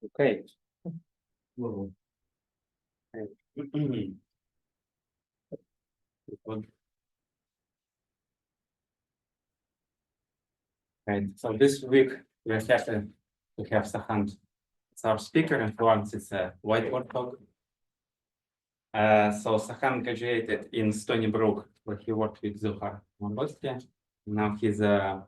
Okay. And so this week we are happy to have Sahand as our speaker, and for once it's a whiteboard talk. So Sahand graduated in Stony Brook, where he worked with Zuhar University. Now he's a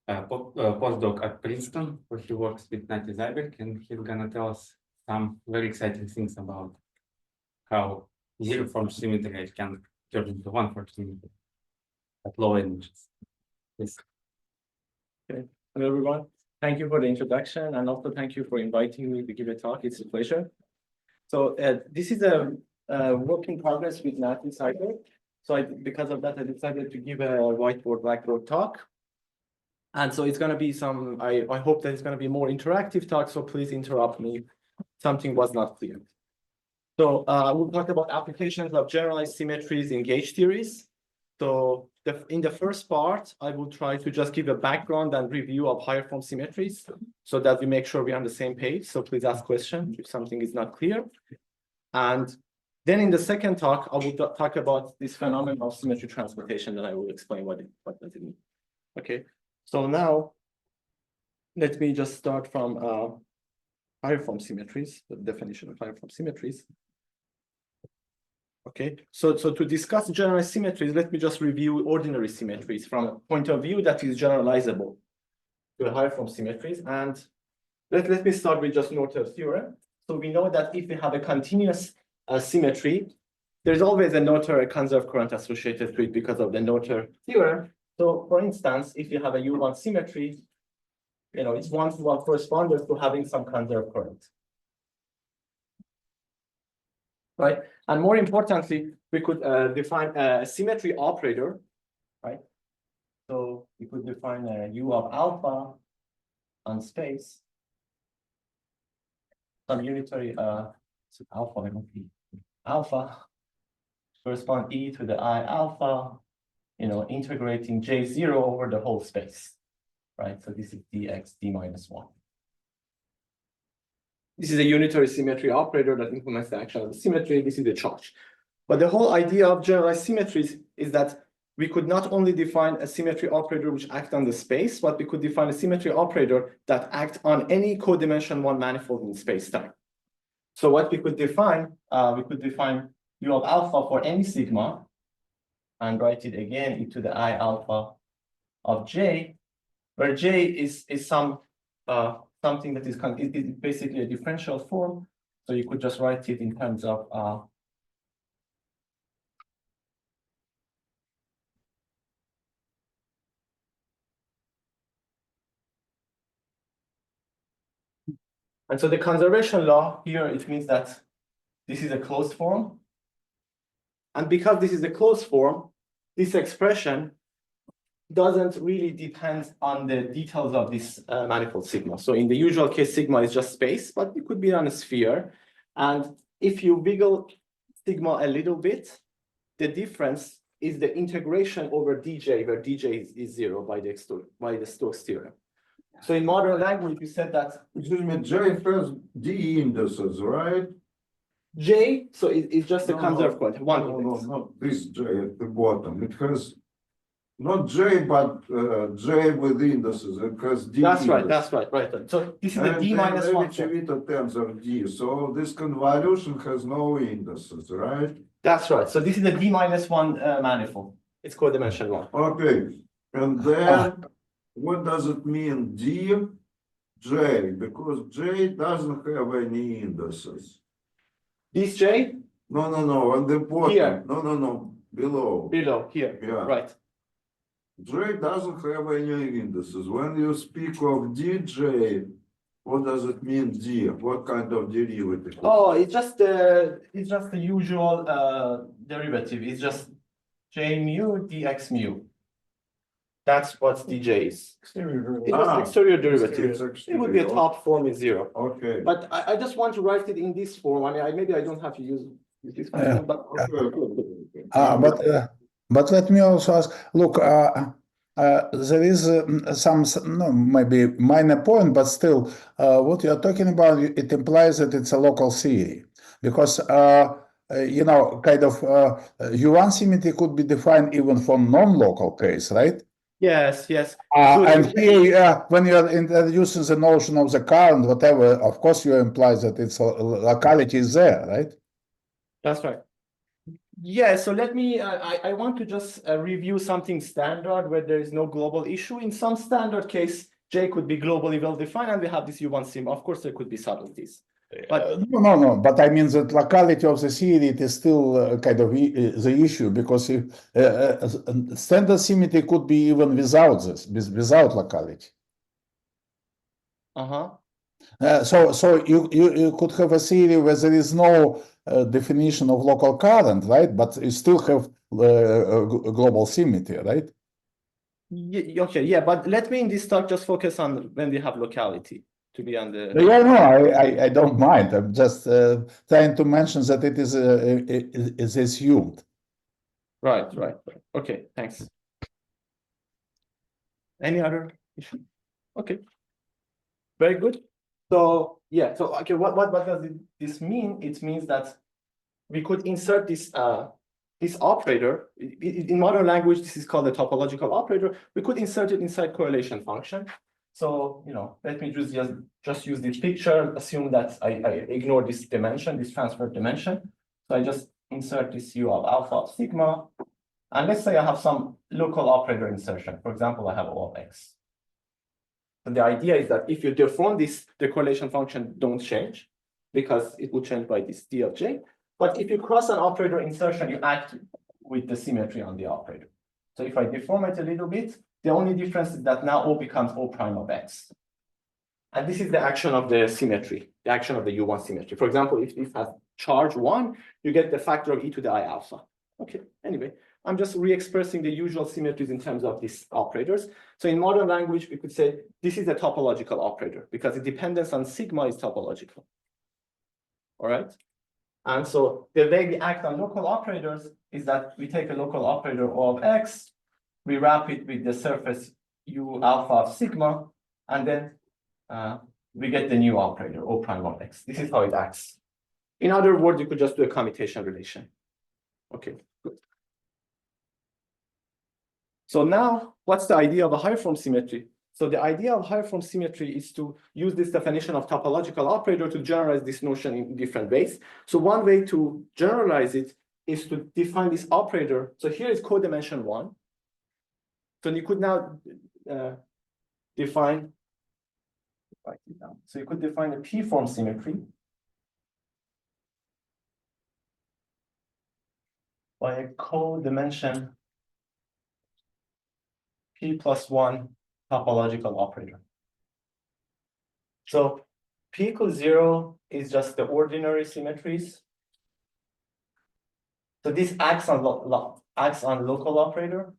postdoc at Princeton, where he works with Nati Zyberg, and he's gonna tell us some very exciting things about how zero-form symmetry can turn into one-form symmetry at low energies. Yes. Okay. Hello, everyone. Thank you for the introduction, and also thank you for inviting me to give a talk. It's a pleasure. So this is a work in progress with Nati Zyberg. So because of that, I decided to give a whiteboard blackboard talk. And so it's going to be some, I hope that it's going to be more interactive talk, so please interrupt me if something was not clear. So we'll talk about applications of generalized symmetries in gauge theories. So in the first part, I will try to just give a background and review of higher form symmetries so that we make sure we're on the same page. So please ask questions if something is not clear. And then in the second talk, I will talk about this phenomenon of symmetry transmutation, and I will explain what does it mean. Okay, so now let me just start from higher form symmetries, the definition of higher form symmetries. Okay, so to discuss generalized symmetries, let me just review ordinary symmetries from a point of view that is generalizable to a higher form symmetries. And let me start with just Noether's theorem. So we know that if we have a continuous symmetry, there's always a Noether, a conserved current associated to it because of the Noether theorem. So for instance, if you have a U1 symmetry, you know, it's one-to-one correspondence to having some conserved current. Right, and more importantly, we could define a symmetry operator, right? So we could define a U of alpha on space, some unitary alpha correspond E to the I alpha, you know, integrating J0 over the whole space, right? So this is dx d minus 1. This is a unitary symmetry operator that implements the action of the symmetry. This is the charge. But the whole idea of generalized symmetries is that we could not only define a symmetry operator which acts on the space, but we could define a symmetry operator that acts on any codimension 1 manifold in space-time. So what we could define U of alpha for any sigma and write it again into the I alpha of J, where J is some something that is basically a differential form. So you could just write it in terms of and so the conservation law here, it means that this is a closed form. And because this is a closed form, this expression doesn't really depend on the details of this manifold sigma. So in the usual case, sigma is just space, but it could be on a sphere. And if you wiggle sigma a little bit, the difference is the integration over dj, where dj is 0 by the Stokes theorem. So in modern language, we said that. Excuse me, J has D indices, right? J, so it's just a conserved quantity. No, this J at the bottom. It has not J, but J with indices. It has D. That's right. So this is a D minus 1. Tensor D. So this convolution has no indices, right? That's right. So this is a D minus 1 manifold. It's codimension 1. Okay. And then what does it mean D, J? Because J doesn't have any indices. This J? No. On the bottom. Here. No. Below. Below, here. Yeah. Right. J doesn't have any indices. When you speak of dj, what does it mean D? What kind of derivative? Oh, it's just the usual derivative. It's just J mu dx mu. That's what dj is. It's just exterior derivative. It would be a top form is 0. Okay. But I just want to write it in this form. I mean, maybe I don't have to use this form, but But let me also ask, look, there is some, no, maybe minor point, but still, what you're talking about, it implies that it's a local theory. Because, you know, kind of U1 symmetry could be defined even from non-local case, right? Yes, yes. And here, when you're introducing the notion of the current, whatever, of course, you imply that it's locality is there, right? That's right. Yeah, so let me, I want to just review something standard where there is no global issue. In some standard case, J could be globally well defined and we have this U1 sim. Of course, there could be subtleties. But no. But I mean that locality of the theory, it is still kind of the issue, because if standard symmetry could be even without this, without locality. So you could have a theory where there is no definition of local current, right? But you still have global symmetry, right? Okay, yeah, but let me in this talk just focus on when we have locality to be on the. Yeah, no, I don't mind. I'm just trying to mention that it is assumed. Right. Okay, thanks. Any other issue? Okay. Very good. So yeah, so okay, what does this mean? It means that we could insert this this operator. In modern language, this is called a topological operator. We could insert it inside correlation function. So, you know, let me just use this picture, assume that I ignore this dimension, this transfer dimension. So I just insert this U of alpha of sigma. And let's say I have some local operator insertion. For example, I have O of X. And the idea is that if you deform this, the correlation function don't change because it will change by this D of J. But if you cross an operator insertion, you act with the symmetry on the operator. So if I deform it a little bit, the only difference is that now O becomes O prime of X. And this is the action of the symmetry, the action of the U1 symmetry. For example, if this has charge 1, you get the factor of e to the I alpha. Okay, anyway, I'm just re-expressing the usual symmetries in terms of these operators. So in modern language, we could say this is a topological operator because the dependence on sigma is topological. All right? And so the way we act on local operators is that we take a local operator O of X, we wrap it with the surface U alpha of sigma, and then we get the new operator, O prime of X. This is how it acts. In other words, you could just do a commutation relation. Okay, good. So now, what's the idea of a higher form symmetry? So the idea of higher form symmetry is to use this definition of topological operator to generalize this notion in different ways. So one way to generalize it is to define this operator. So here is codimension 1. So you could now define, write it down. So you could define a P-form symmetry by a codimension P plus 1 topological operator. So P equals 0 is just the ordinary symmetries. So this acts on local operator.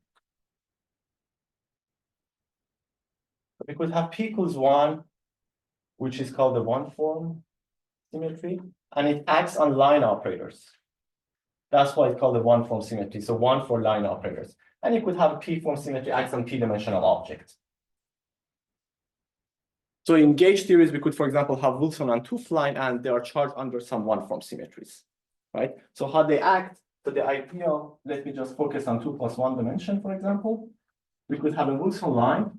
We could have P equals 1, which is called the one form symmetry, and it acts on line operators. That's why it's called the one form symmetry. So 1 for line operators. And you could have a P form symmetry acts on P-dimensional objects. So in gauge theories, we could, for example, have Wilson and Tooth line, and they are charged under some one form symmetries, right? So how they act, so the ideal, let me just focus on 2 plus 1 dimension, for example. We could have a Wilson line.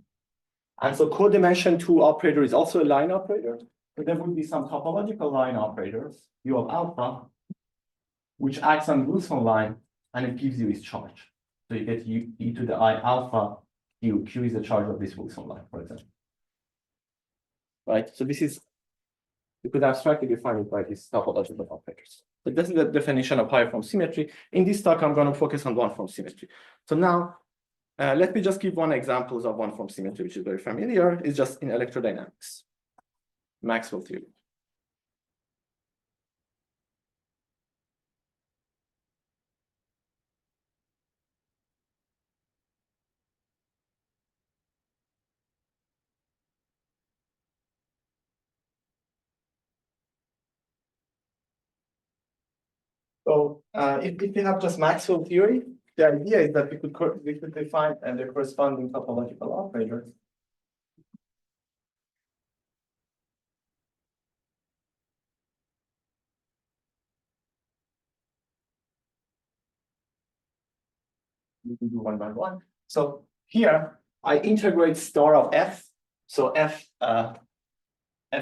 And so codimension 2 operator is also a line operator. But there would be some topological line operators, U of alpha, which acts on Wilson line, and it gives you its charge. So you get e to the I alpha Q. Q is the charge of this Wilson line, for example. Right? So this is, you could abstractly define it by these topological operators. But this is the definition of higher form symmetry. In this talk, I'm going to focus on one form symmetry. So now, let me just give one example of one form symmetry, which is very familiar. It's just in electrodynamics, Maxwell theory. So if we have just Maxwell theory, the idea is that we could define the corresponding topological operator. We can do one by one. So here I integrate star of f. So f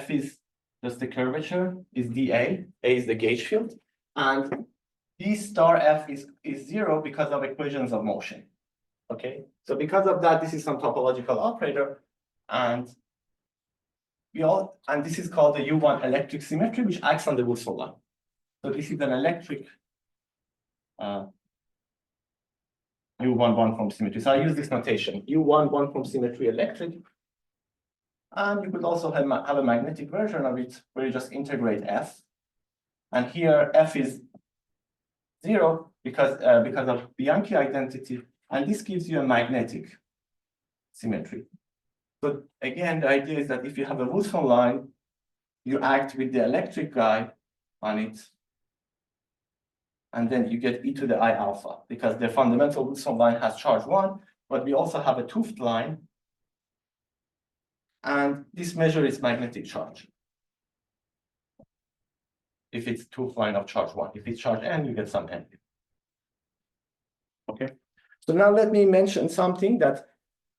is just the curvature, is dA, A is the gauge field, and d star f is 0 because of equations of motion. Okay, so because of that, this is some topological operator, and this is called the U1 electric symmetry, which acts on the Wilson line. So this is an electric U1 one-form symmetry. So I use this notation, U1 one-form symmetry electric. And you could also have a magnetic version of it where you just integrate f. And here f is 0 because of Bianchi identity. And this gives you a magnetic symmetry. So again, the idea is that if you have a Wilson line, you act with the electric guy on it. And then you get e to the I alpha because the fundamental Wilson line has charge 1, but we also have a toothed line. And this measure is magnetic charge. If it's toothed line of charge 1, if it's charge n, you get some n. Okay. So now let me mention something that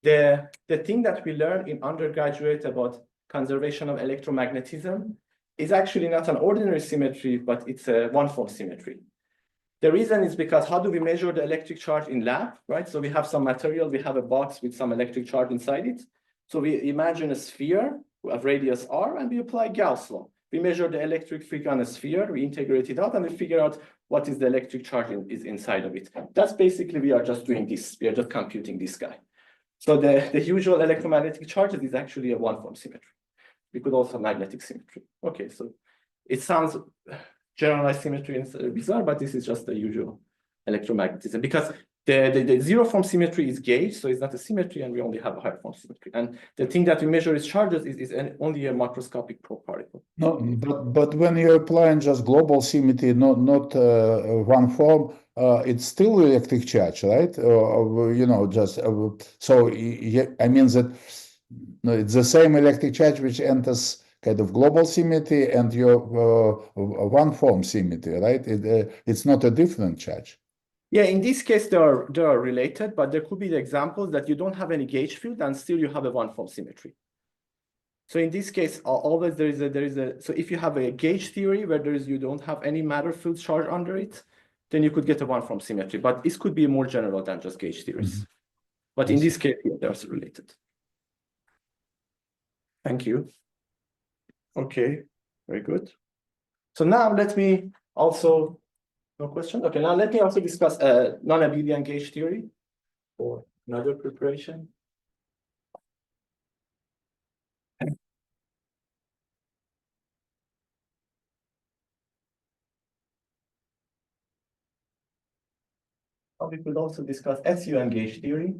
the thing that we learned in undergraduate about conservation of electromagnetism is actually not an ordinary symmetry, but it's a one-form symmetry. The reason is because how do we measure the electric charge in lab, right? So we have some material, we have a box with some electric charge inside it. So we imagine a sphere of radius r and we apply Gauss law. We measure the electric field on a sphere, we integrate it out and we figure out what is the electric charge is inside of it. That's basically, we are just doing this. We are just computing this guy. So the usual electromagnetic charges is actually a one-form symmetry. We could also have magnetic symmetry. Okay, so it sounds generalized symmetry is bizarre, but this is just the usual electromagnetism because the zero form symmetry is gauge, so it's not a symmetry, and we only have a higher form symmetry. And the thing that we measure is charges is only a macroscopic particle. No, but when you're applying just global symmetry, not one form, it's still electric charge, right? You know, just so I mean that it's the same electric charge which enters kind of global symmetry and your one form symmetry, right? It's not a different charge. Yeah, in this case, they are related, but there could be the examples that you don't have any gauge field and still you have a one-form symmetry. So in this case, always there is a so if you have a gauge theory where you don't have any matter field charge under it, then you could get a one-form symmetry. But this could be more general than just gauge theories. Mm-hmm. But in this case, yeah, they're related. Thank you. Okay, very good. So now let me also. No question? Okay, now let me also discuss non-abelian gauge theory for another preparation. We could also discuss SUN gauge theory.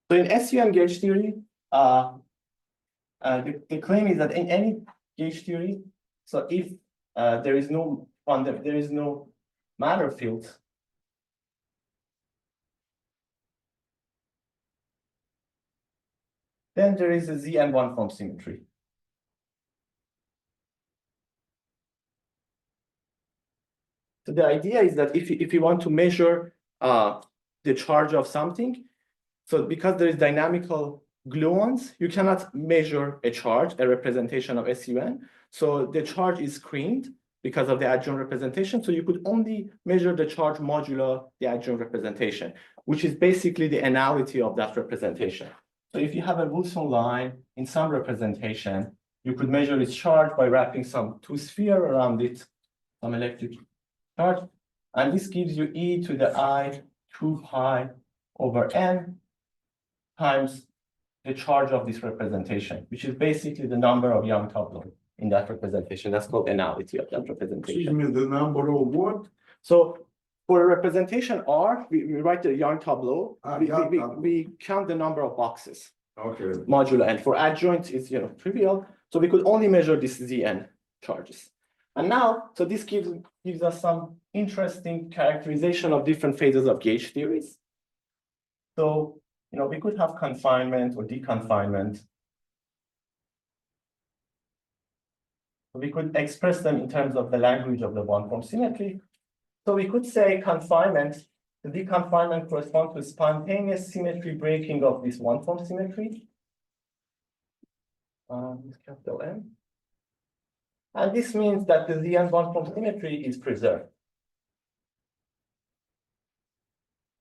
So in SUN gauge theory, the claim is that in any gauge theory, so if there is no matter field, then there is a Zn one-form symmetry. So the idea is that if you want to measure the charge of something, so because there is dynamical gluons, you cannot measure a charge, a representation of SUN. So the charge is screened because of the adjoint representation. So you could only measure the charge modulo the adjoint representation, which is basically the anality of that representation. So if you have a Wilson line in some representation, you could measure its charge by wrapping some two sphere around it, some electric charge. And this gives you e to the I 2 pi over n times the charge of this representation, which is basically the number of Young tableau in that representation. That's called anality of that representation. Excuse me, the number of what? So for a representation R, we write the Young tableau. We count the number of boxes. Okay. Modulo n. For adjoint, it's trivial, So we could only measure this Zn charges. And now, so this gives us some interesting characterization of different phases of gauge theories. So, we could have confinement or deconfinement. We could express them in terms of the language of the one-form symmetry. So we could say confinement, the deconfinement corresponds to spontaneous symmetry breaking of this one-form symmetry. Capital M. And this means that the Zn one-form symmetry is preserved.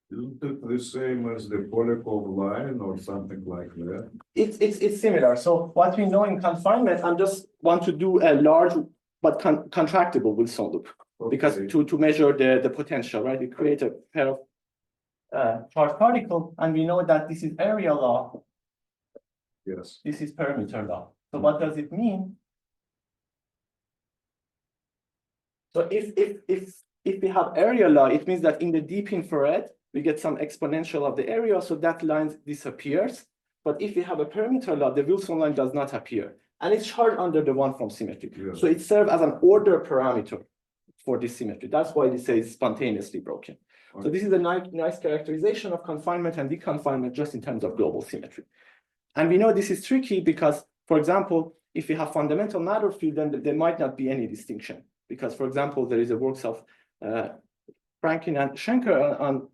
Isn't it the same as the Polyakov line or something like that? It's similar. So what we know in confinement, I just want to do a large but contractible Wilson loop. Because to measure the potential, right? We create a pair of charged particle, and we know that this is area law. Yes. This is perimeter law. So what does it mean? So if we have area law, it means that in the deep infrared, we get some exponential of the area, so that line disappears. But if we have a perimeter law, the Wilson line does not appear. And it's charged under the one-form symmetry. Yes. So it serves as an order parameter for this symmetry. That's why it says spontaneously broken. Okay. So this is a nice characterization of confinement and deconfinement just in terms of global symmetry. And we know this is tricky because, for example, if we have fundamental matter field, then there might not be any distinction. Because, for example, there is a works of Franklin and Schenker on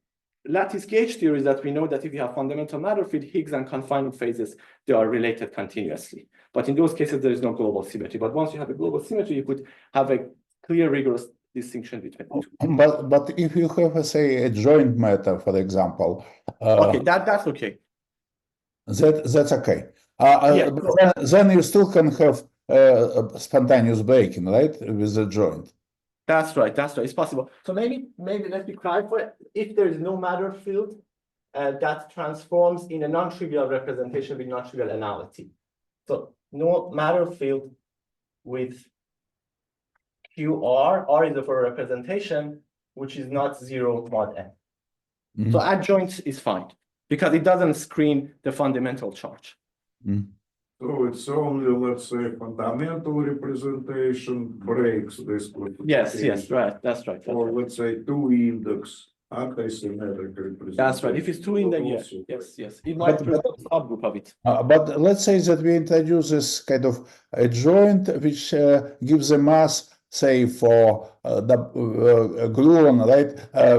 lattice gauge theories that we know that if you have fundamental matter field, Higgs and confinement phases, they are related continuously. But in those cases, there is no global symmetry. But once you have a global symmetry, you could have a clear, rigorous distinction between the two. But if you have, say, a joint matter, for example, Okay, that's okay. that's okay. Yeah. But then you still can have spontaneous breaking, right, with the joint. That's right. It's possible. So maybe let me clarify. If there is no matter field that transforms in a non-trivial representation with non-trivial anality. So no matter field with QR, R is for a representation which is not 0 mod n. Mhm. So adjoint is fine because it doesn't screen the fundamental charge. So it's only, let's say, fundamental representation breaks this Yes, right. That's right. Or let's say 2-index antisymmetric representation. That's right. If it's 2 in the yes. It might But- present a subgroup of it. But let's say that we introduce this kind of a joint which gives a mass, say, for the gluon, right?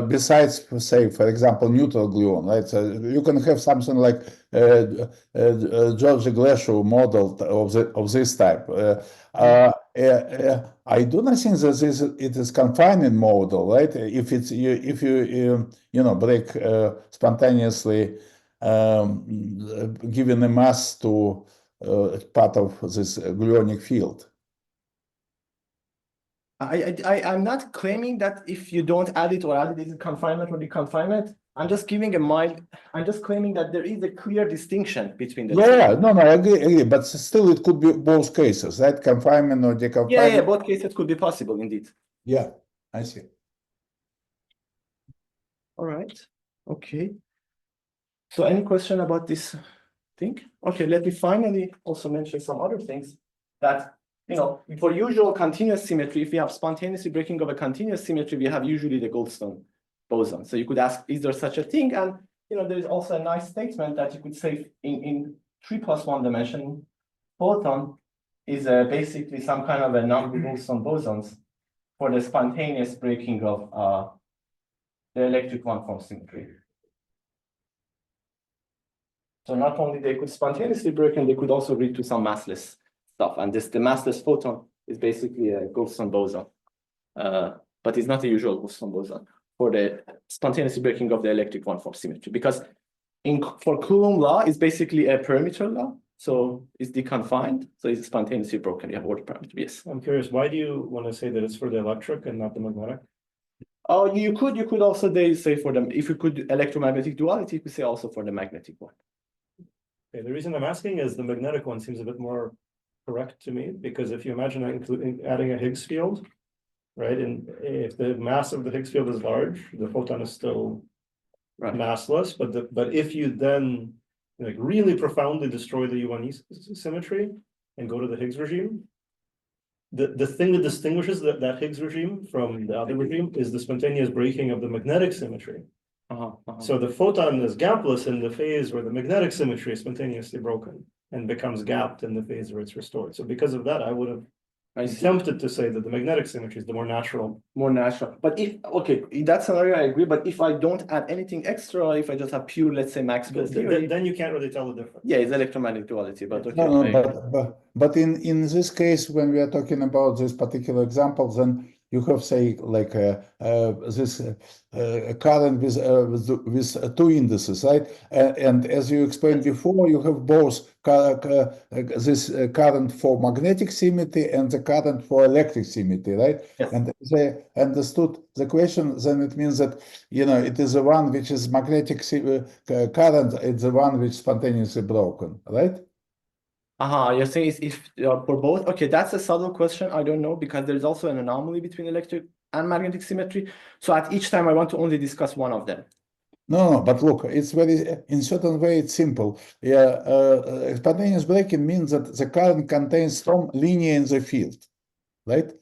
Besides, say, for example, neutral gluon, right? So you can have something like George Glashow model of this type. I do not think that it is confining model, right? If you break spontaneously. Given a mass to part of this gluonic field. I'm not claiming that if you don't add it or add it is confinement or deconfinement. I'm just claiming that there is a clear distinction between the two. Yeah, no, I agree, but still it could be both cases, right? Confinement or deconfinement. Yeah, both cases could be possible indeed. Yeah, I see. All right. Okay. So any question about this thing? Okay, let me finally also mention some other things that, for usual continuous symmetry, if we have spontaneously breaking of a continuous symmetry, we have usually the Goldstone boson. So you could ask, is there such a thing? And, there is also a nice statement that you could say in 3+1 dimension, photon is basically some kind of a non-Goldstone bosons for the spontaneous breaking of the electric one-form symmetry. So not only they could spontaneously break, and they could also lead to some massless stuff. And the massless photon is basically a Goldstone boson, but it's not a usual Goldstone boson for the spontaneously breaking of the electric one-form symmetry. Because for Coulomb law, it's basically a perimeter law, so it's deconfined, so it's spontaneously broken. You have order parameter. Yes. I'm curious, why do you want to say that it's for the electric and not the magnetic? Oh, you could also say for them, if you could electromagnetic duality, you could say also for the magnetic one. Okay, the reason I'm asking is the magnetic one seems a bit more correct to me, because if you imagine adding a Higgs field, right, and if the mass of the Higgs field is large, the photon is still massless, but if you then really profoundly destroy the U1E symmetry, and go to the Higgs regime, the thing that distinguishes that Higgs regime from the other regime is the spontaneous breaking of the magnetic symmetry. So the photon is gapless in the phase where the magnetic symmetry is spontaneously broken and becomes gapped in the phase where it's restored. So because of that, I would have tempted to say that the magnetic symmetry is the more natural. More natural. But if, okay, in that scenario, I agree. But if I don't add anything extra, if I just have pure, let's say, Maxwell theory, Then you can't really tell the difference. yeah, it's electromagnetic duality. But okay, No, no, but in this case, when we are talking about this particular example, then you have, say, like this current with two indices, right? And as you explained before, you have both this current for magnetic symmetry and the current for electric symmetry, right? Yes. And as I understood the question, then it means that, you know, it is the one which is magnetic current, it's the one which is spontaneously broken, right? You're saying is if for both? Okay, that's a subtle question. I don't know, because there's also an anomaly between electric and magnetic symmetry. So at each time, I want to only discuss one of them. No, but look, it's very, in certain way, it's simple. Yeah, spontaneous breaking means that the current contains some linear in the field, right?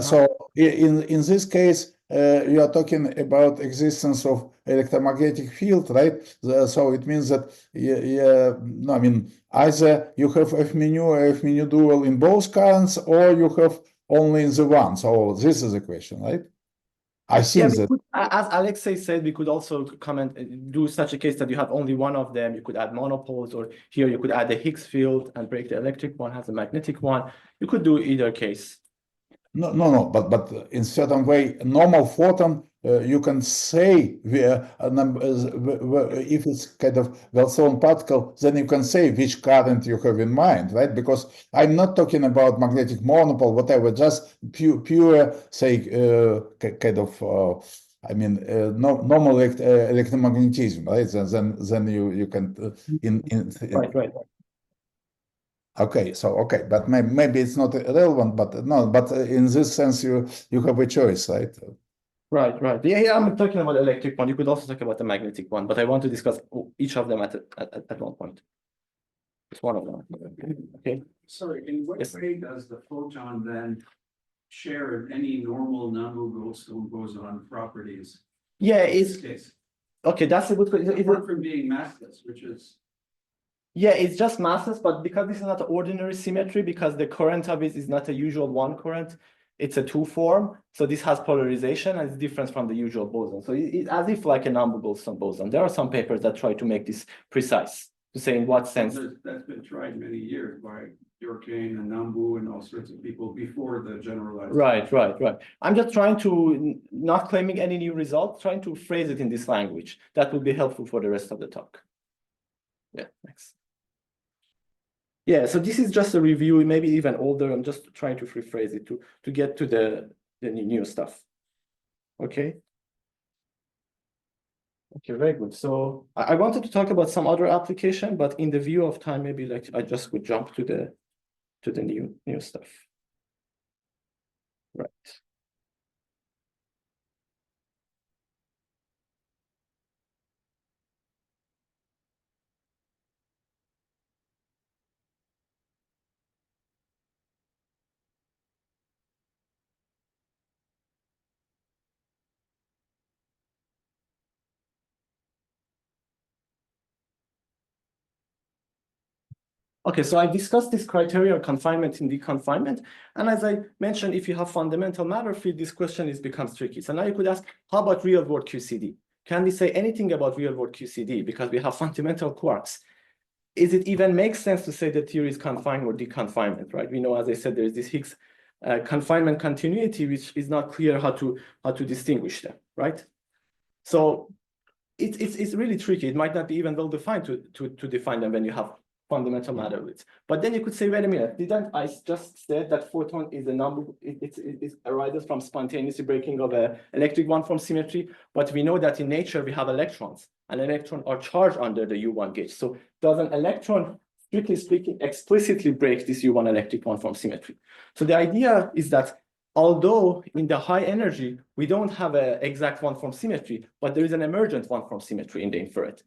So in this case, you are talking about existence of electromagnetic field, right? So it means that, no, I mean, either you have F mu or F mu dual in both currents, or you have only in the one. So this is the question, right? I think that. As Alexei said, we could also do such a case that you have only one of them. You could add monopoles, or here you could add the Higgs field and break the electric one, has a magnetic one. You could do either case. No, but in certain way, normal photon, you can say if it's kind of well-known particle, then you can say which current you have in mind, right? Because I'm not talking about magnetic monopole, whatever, just pure say, kind of, I mean, normal electromagnetism, right? Then you can Right. Okay, but maybe it's not relevant, but no, but in this sense, you have a choice, right? Right. Yeah, I'm talking about electric one. You could also talk about the magnetic one, but I want to discuss each of them at one point. It's one of them. Okay. Sorry, in what way does the photon then share any normal non-Goldstone boson properties? Yeah, In this case, okay. That's a good question. apart from being massless, which is. Yeah, it's just massless, but because this is not an ordinary symmetry, because the current of it is not a usual one current, it's a two form. So this has polarization and it's different from the usual boson. So it's as if like a non-Goldstone boson. There are some papers that try to make this precise, to say in what sense. That's been tried many years by Durkheim and Nambu and all sorts of people before the generalized. Right. I'm just trying to, not claiming any new result, trying to phrase it in this language. That would be helpful for the rest of the talk. Yeah, thanks. Yeah, so this is just a review, maybe even older. I'm just trying to rephrase it to get to the new stuff. Okay. Okay, very good. So I wanted to talk about some other application, but in the view of time, maybe like I just would jump to the new stuff. Right. Okay, so I discussed this criteria of confinement and deconfinement. And as I mentioned, if you have fundamental matter field, this question becomes tricky. So now you could ask, how about real world QCD? Can we say anything about real world QCD? Because we have fundamental quarks. Is it even make sense to say that theory is confined or deconfinement, right? We know, as I said, there's this Higgs confinement continuity, which is not clear how to distinguish them, right? So it's really tricky. It might not be even well defined to define them when you have fundamental matter widths. But then you could say, wait a minute, didn't I just said that photon is a number, it arises from spontaneously breaking of an electric one-form symmetry, but we know that in nature we have electrons, and electrons are charged under the U1 gauge. So does an electron, strictly speaking, explicitly break this U1 electric one-form symmetry? So the idea is that although in the high energy, we don't have an exact one-form symmetry, but there is an emergent one-form symmetry in the infrared.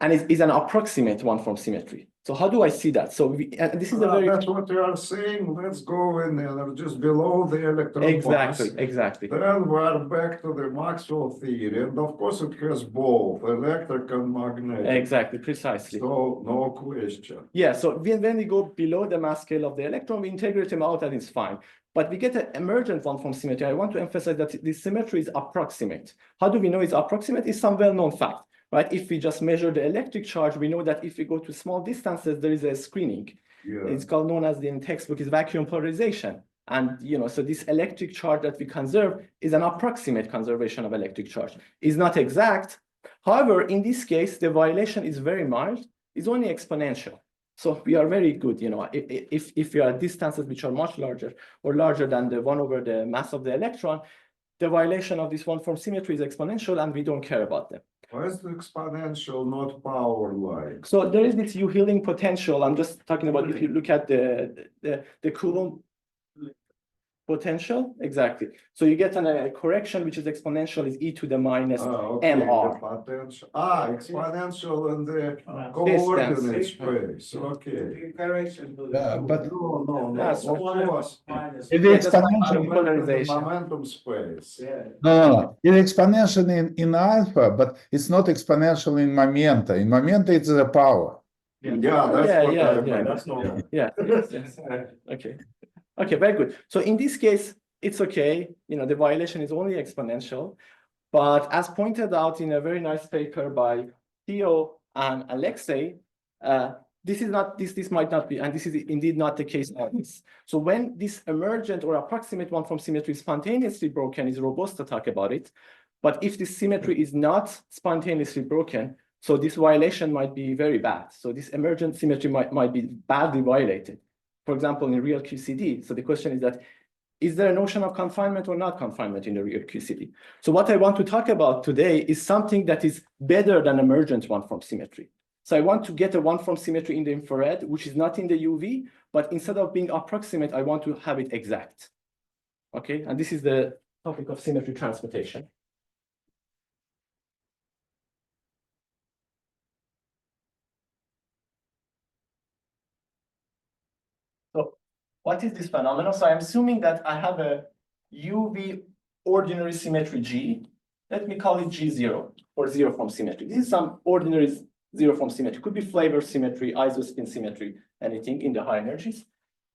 and is an approximate one-form symmetry. So how do I see that? So and this is a very That's what you are saying. Let's go in there, just below the electron exactly, mass. exactly. Then we're back to the Maxwell theory, and of course it has both electric and magnetic. Exactly, precisely. So no question. Yeah, so when we go below the mass scale of the electron, we integrate them out and it's fine. But we get an emergent one-form symmetry. I want to emphasize that this symmetry is approximate. How do we know it's approximate? It's some well-known fact, right? If we just measure the electric charge, we know that if we go to small distances, there is a screening. Yeah. It's called known as in textbook is vacuum polarization. And so this electric charge that we conserve is an approximate conservation of electric charge. It's not exact. However, in this case, the violation is very mild. It's only exponential. So we are very good, if we are at distances which are much larger or larger than the 1 over the mass of the electron, the violation of this one-form symmetry is exponential and we don't care about them. Why is the exponential not power-like? So there is this U-healing potential. I'm just talking about if you look at the Coulomb potential, exactly. So you get a correction which is exponential is e to the minus Okay, mr. the potential. Exponential in the coordinate space. Okay. But No, Yes, of course. it's that's exponential. polarization. Momentum space. No. It's exponential in alpha, but it's not exponential in momenta. In momenta, it's the power. Yeah, that's Yeah, what yeah, I yeah, meant. that's normal. Yeah. Yes. Okay. Okay, very good. So in this case, it's okay. The violation is only exponential. But as pointed out in a very nice paper by Theo and Alexei, this might not be, and this is indeed not the case always. So when this emergent or approximate one-form symmetry is spontaneously broken, it's robust to talk about it. But if this symmetry is not spontaneously broken, so this violation might be very bad. So this emergent symmetry might be badly violated. For example, in real QCD. So the question is that, is there a notion of confinement or not confinement in the real QCD? So what I want to talk about today is something that is better than emergent one-form symmetry. So I want to get a one-form symmetry in the infrared, which is not in the UV, but instead of being approximate, I want to have it exact. Okay, and this is the topic of symmetry transmutation. So what is this phenomenon? So I'm assuming that I have a UV ordinary symmetry G. Let me call it G0 or zero form symmetry. This is some ordinary zero form symmetry. Could be flavor symmetry, isospin symmetry, anything in the high energies.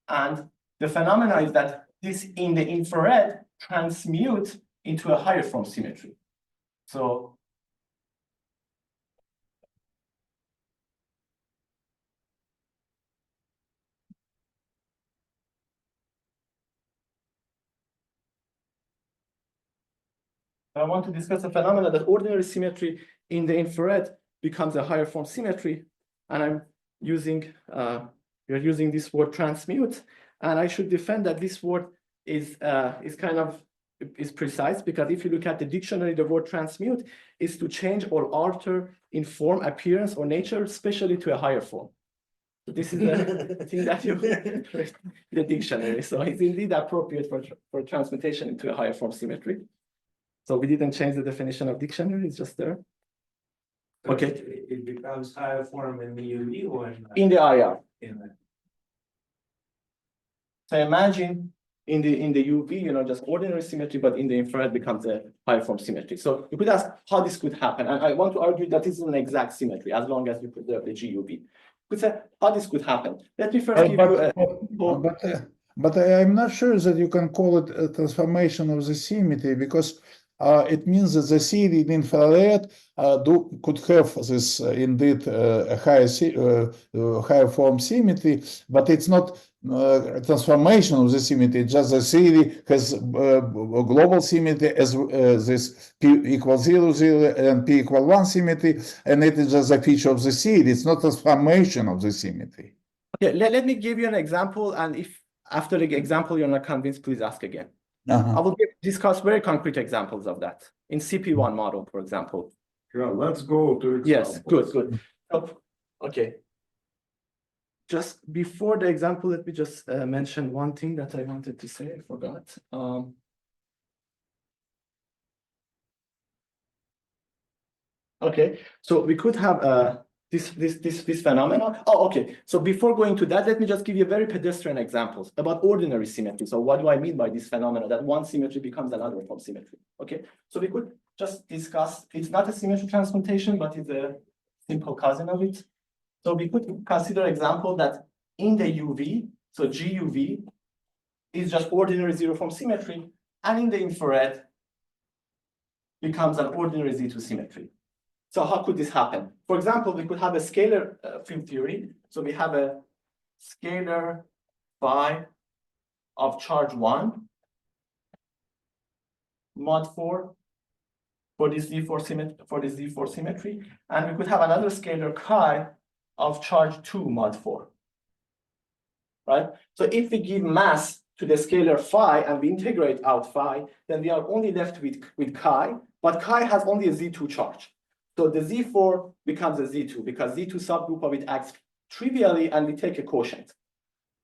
And the phenomena is that this in the infrared transmute into a higher form symmetry. So I want to discuss a phenomena that ordinary symmetry in the infrared becomes a higher form symmetry. And I'm using, we're using this word transmute. And I should defend that this word is precise, because if you look at the dictionary, the word transmute is to change or alter in form, appearance, or nature, especially to a higher form. So this is the thing that you read the dictionary. So it's indeed appropriate for transmutation into a higher form symmetry. So we didn't change the definition of dictionary, it's just there. Okay. It becomes higher form in the UV or In the IR. in the. So imagine in the UV, just ordinary symmetry, but in the infrared becomes a higher form symmetry. So you could ask how this could happen. And I want to argue that this is an exact symmetry as long as you preserve the GUV. You could say how this could happen. Let me first give you a But I'm not sure that you can call it a transformation of the symmetry, because it means that the theory in infrared could have this indeed a higher form symmetry, but it's not a transformation of the symmetry. Just the theory has a global symmetry as this p equals 0, 0 and p equal 1 symmetry, and it is just a feature of the theory. It's not transformation of the symmetry. Okay, let me give you an example, and if after the example you're not convinced, please ask again. I will discuss very concrete examples of that in CP1 model, for example. Yeah, let's go to examples. Yes, good. Okay. Just before the example, let me just mention one thing that I wanted to say. I forgot. Okay, so we could have this phenomena. Oh, okay. So before going to that, let me just give you very pedestrian examples about ordinary symmetry. So what do I mean by this phenomena that one symmetry becomes another from symmetry? Okay. So we could just discuss, it's not a symmetry transmutation, but it's a simple cousin of it. So we could consider example that in the UV, so GUV is just ordinary zero form symmetry, and in the infrared becomes an ordinary Z2 symmetry. So how could this happen? For example, we could have a scalar field theory. So we have a scalar phi of charge 1 mod 4 for this Z4 symmetry, and we could have another scalar chi of charge 2 mod 4. Right? So if we give mass to the scalar phi and we integrate out phi, then we are only left with chi, but chi has only a Z2 charge. So the Z4 becomes a Z2 because Z2 subgroup of it acts trivially and we take a quotient.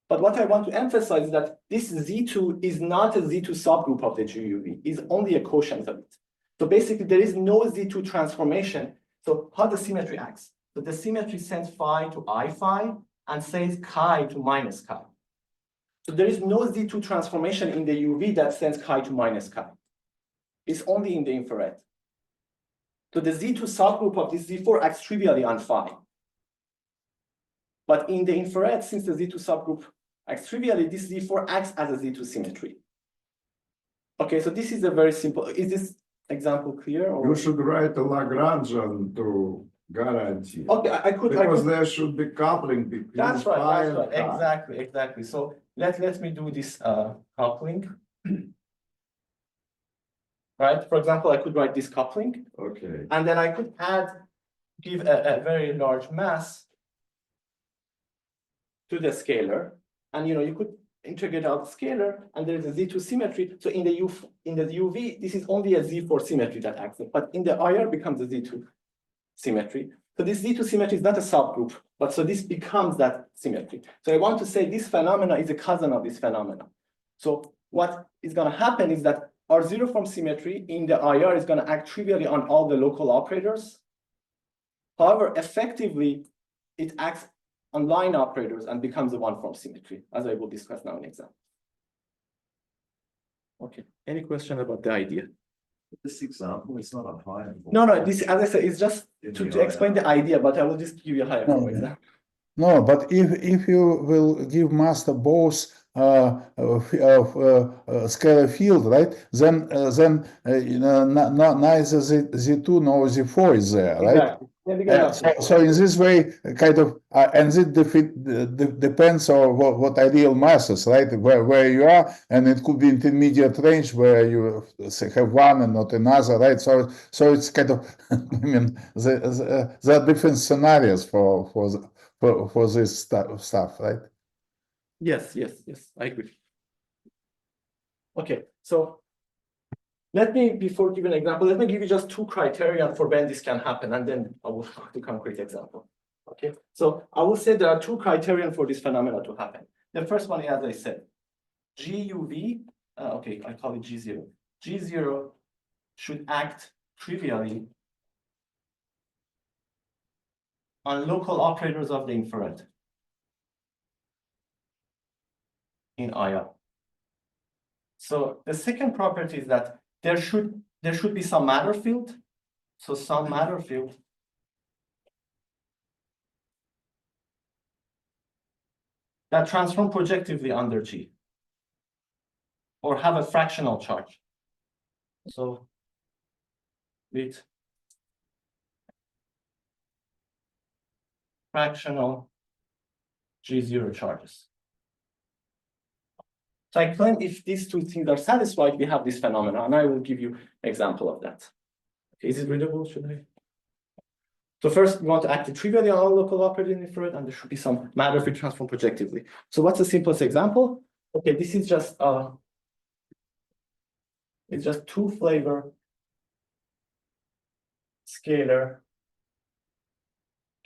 But what I want to emphasize is that this Z2 is not a Z2 subgroup of the GUV, is only a quotient of it. So basically there is no Z2 transformation. So how the symmetry acts? So the symmetry sends phi to I phi and says chi to minus chi. So there is no Z2 transformation in the UV that sends chi to minus chi. It's only in the infrared. So the Z2 subgroup of this Z4 acts trivially on phi. But in the infrared, since the Z2 subgroup acts trivially, this Z4 acts as a Z2 symmetry. Okay, so this is a very simple, is this example clear? Or? You should write a Lagrangian to guarantee. Okay, I could. Because there should be coupling between. That's right, phi that's and right, chi. exactly. So let me do this coupling. Right, for example, I could write this coupling. Okay. And then I could give a very large mass to the scalar. And you could integrate out the scalar, and there is a Z2 symmetry. So in the UV, this is only a Z4 symmetry that acts, but in the IR becomes a Z2 symmetry. So this Z2 symmetry is not a subgroup, but so this becomes that symmetry. So I want to say this phenomena is a cousin of this phenomena. So what is going to happen is that our zero form symmetry in the IR is going to act trivially on all the local operators. However, effectively, it acts on line operators and becomes a one form symmetry, as I will discuss now in example. Okay, any question about the idea? This example is not a high. No, this, as I said, it's just to explain the idea, but I will just give you a higher form example. No, but if you will give master both scalar field, right? Then neither Z2 nor Z4 is there, right? Exactly. So in this way, kind of, and it depends on what ideal masses, right? Where you are, and it could be intermediate range where you have one and not another, right? So it's kind of, I mean, there are different scenarios for this stuff, right? Yes, I agree. Okay, so let me, before giving an example, let me give you just two criteria for when this can happen, and then I will talk to concrete example. Okay, so I will say there are two criteria for this phenomena to happen. The first one is, as I said, GUV, okay, I call it G0. G0 should act trivially on local operators of the infrared in IR. So the second property is that there should be some matter field. So some matter field that transform projectively under G or have a fractional charge. So with fractional G0 charges. So I claim if these two things are satisfied, we have this phenomenon, and I will give you an example of that. Okay, is it readable? Should I? So first, we want to act trivially on all local operator in infrared, and there should be some matter field transform projectively. So what's the simplest example? Okay, this is just it's just two flavor scalar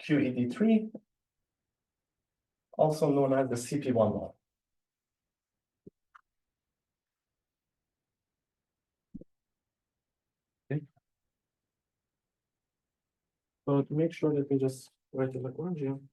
QED3, also known as the CP1 model. Okay. So to make sure, let me just Давайте закончим.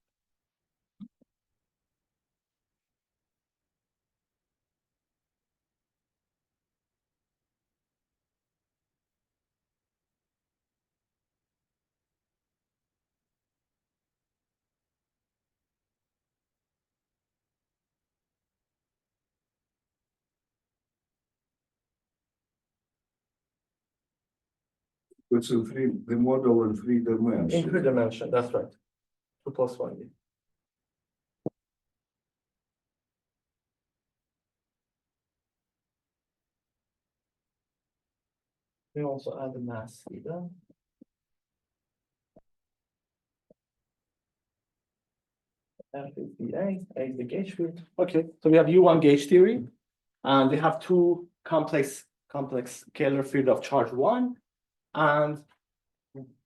It's in the model in 3 In dimensions. 3 dimension, that's right. 2 plus 1. We also add the mass theta. F is the A is the gauge field. Okay, so we have U1 gauge theory, and we have two complex scalar field of charge 1, and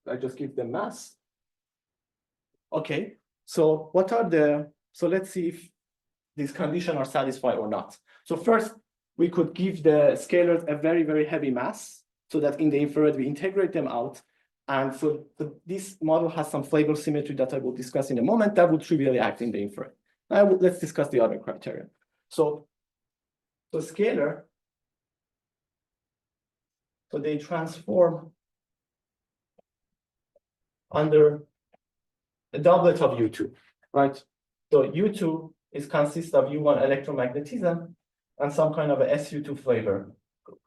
I just give them mass. Okay, so what are the, so let's see if these conditions are satisfied or not. So first, we could give the scalars a very, very heavy mass so that in the infrared we integrate them out. And so this model has some flavor symmetry that I will discuss in a moment that would trivially act in the infrared. Let's discuss the other criteria. So scalar, so they transform under a doublet of U2, right? So U2 consists of U1 electromagnetism and some kind of a SU2 flavor group.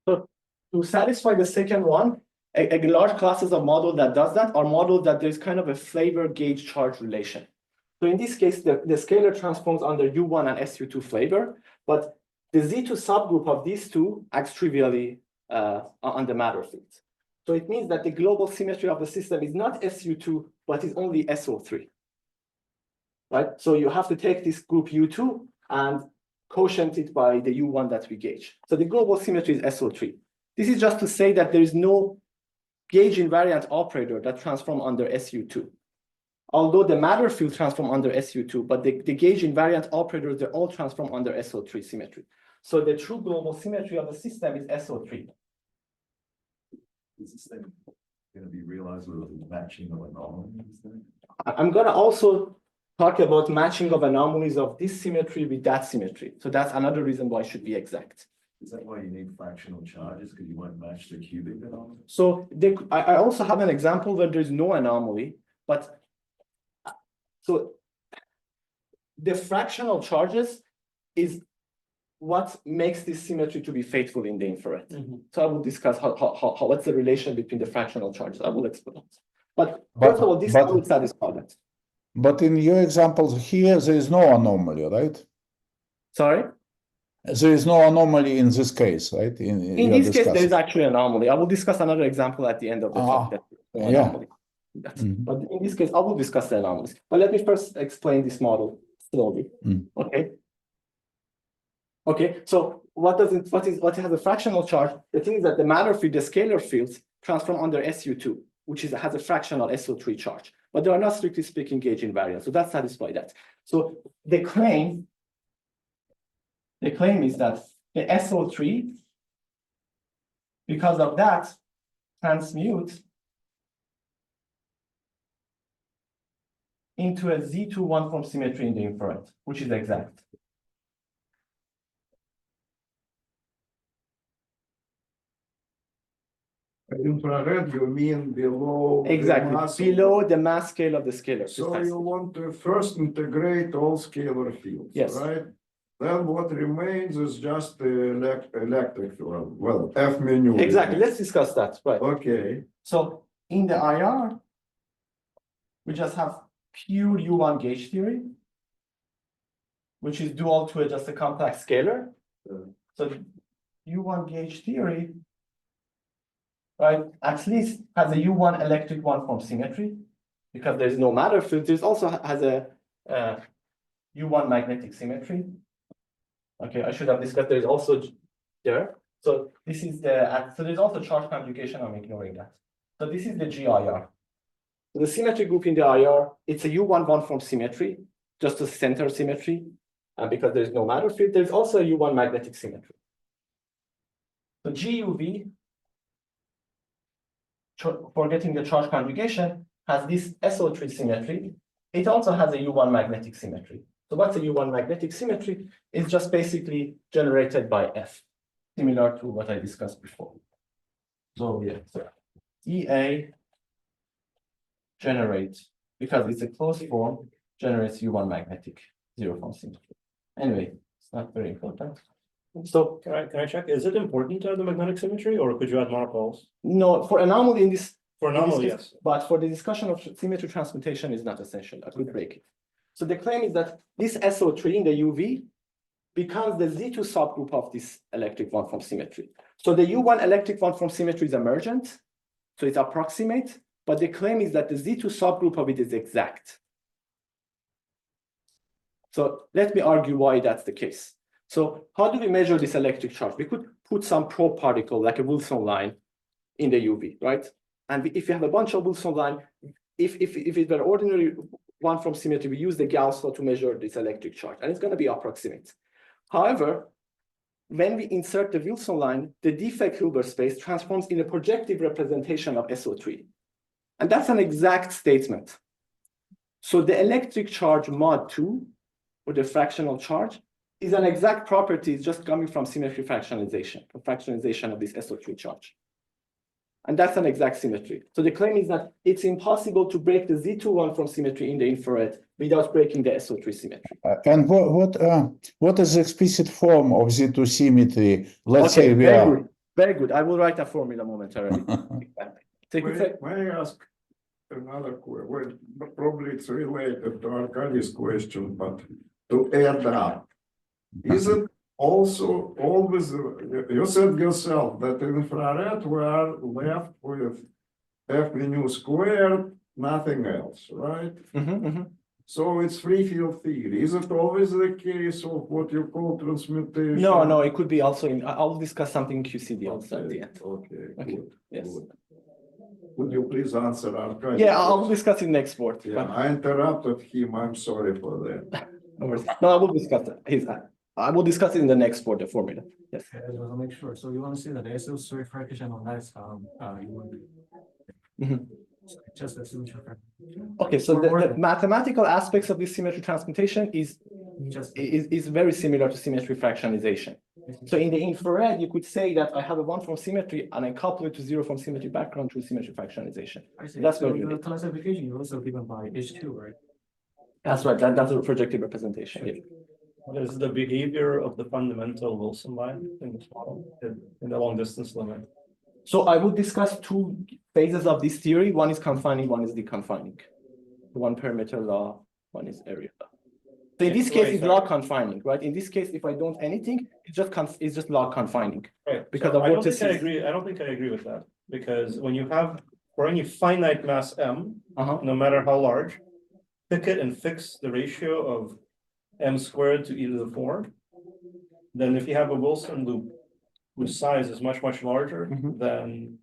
So to satisfy the second one, a large classes of model that does that are models that there's kind of a flavor gauge charge relation. So in this case, the scalar transforms under U1 and SU2 flavor, but the Z2 subgroup of these two acts trivially on the matter fields. So it means that the global symmetry of the system is not SU2, but is only SO3. Right? So you have to take this group U2 and quotient it by the U1 that we gauge. So the global symmetry is SO3. This is just to say that there is no gauge invariant operator that transforms under SU2. Although the matter field transform under SU2, but the gauge invariant operators, they all transform under SO3 symmetry. So the true global symmetry of the system is SO3. Is this thing going to be realized with matching of anomalies then? I'm going to also talk about matching of anomalies of this symmetry with that symmetry. So that's another reason why it should be exact. Is that why you need fractional charges? Because you won't match the cubic anomaly? So I also have an example where there's no anomaly, but so the fractional charges is what makes this symmetry to be faithful in the infrared. So I will discuss what's the relation between the fractional charges. I will explain. But first of all, this will satisfy that. But in your examples here, there is no anomaly, right? Sorry? There is no anomaly in this case, right? In this case, there is actually an anomaly. I will discuss another example at the end of the talk. Anomaly. But in this case, I will discuss the anomalies. But let me first explain this model slowly. Okay. Okay. So what has a fractional charge? The thing is that the matter field, the scalar fields, transform under SU2, which has a fractional SO3 charge. But they are not strictly speaking gauge invariant. So that satisfies that. So the claim is that the SO3, because of that, transmutes into a Z2 one-form symmetry in the infrared, which is exact. Infrared, you mean below Exactly, the mass? below the mass scale of the scalar. So precisely. you want to first integrate all scalar fields, Yes. right? Then what remains is just the electric field. Well, F menu. Exactly, let's discuss that. Right. Okay. So in the IR, we just have pure U1 gauge theory, which is dual to just a complex scalar. So U1 gauge theory, right, at least has a U1 electric one-form symmetry, because there's no matter field. There's also has a U1 magnetic symmetry. Okay, I should have discussed. There's also there. So this is so there's also charge conjugation. I'm ignoring that. So this is the GIR. The symmetry group in the IR, it's a U1 one-form symmetry, just a center symmetry. And because there's no matter field, there's also a U1 magnetic symmetry. So GUV, forgetting the charge conjugation, has this SO3 symmetry. It also has a U1 magnetic symmetry. So what's a U1 magnetic symmetry? It's just basically generated by F, similar to what I discussed before. So yeah, so EA generates, because it's a closed form, generates U1 magnetic zero form symmetry. Anyway, it's not very important. So Can I check? Is it important to have the magnetic symmetry, or could you add monopoles? no, for anomaly in this, For anomaly, yes. but for the discussion of symmetry transmutation is not essential. I could break it. So the claim is that this SO3 in the UV becomes the Z2 subgroup of this electric one form symmetry. So the U1 electric one form symmetry is emergent, so it's approximate, but the claim is that the Z2 subgroup of it is exact. So let me argue why that's the case. So how do we measure this electric charge? We could put some probe particle like a Wilson line in the UV, right? And if you have a bunch of Wilson line, if it were ordinary one from symmetry, we use the Gauss law to measure this electric charge, and it's going to be approximate. However, when we insert the Wilson line, the defect Hilbert space transforms in a projective representation of SO3. And that's an exact statement. So the electric charge mod 2, or the fractional charge, is an exact property just coming from symmetry fractionalization of this SO3 charge. And that's an exact symmetry. So the claim is that it's impossible to break the Z2 one from symmetry in the infrared without breaking the SO3 symmetry. And what is the explicit form of Z2 symmetry? Let's Okay, say we very are. good. Very good. I will write a formula momentarily. Take a sec. May I ask another question? Well, probably it's related to Arkadiy's question, but to add up, is it also always, you said yourself that in infrared we are left with F nu squared, nothing else, right? So it's free field theory. Is it always the case of what you call transmutation? No, it could be also in, I'll discuss something in QCD also at the end. Okay, Okay, good, yes. good. Would you please answer Arkady? Yeah, I'll discuss it next board. Yeah, I interrupted him. I'm sorry for that. No, I will discuss it. I will discuss it in the next board, the formula. Yes. Okay, I just want to make sure. So you want to say that the SO3 fraction on that is you want just the symmetry fraction. Okay, so the mathematical aspects of this symmetry transmutation is very similar to symmetry fractionalization. So in the infrared, you could say that I have a one form symmetry and I couple it to zero form symmetry background through symmetry fractionalization. I see. That's so what we the did. classification is also given by H2, right? That's right. That's a projective representation. Yeah. What is the behavior of the fundamental Wilson line in this model in the long distance limit? So I will discuss two phases of this theory. One is confining, one is deconfining. One perimeter law, one is area law. So in this case, it's log confining, right? In this case, if I don't anything, it's just log confining. Right. Because So of I don't think I vortices. agree. I don't think I agree with that, because when you have for any finite mass M, no matter how large, pick it and fix the ratio of M squared to e to the 4. Then if you have a Wilson loop whose size is much larger than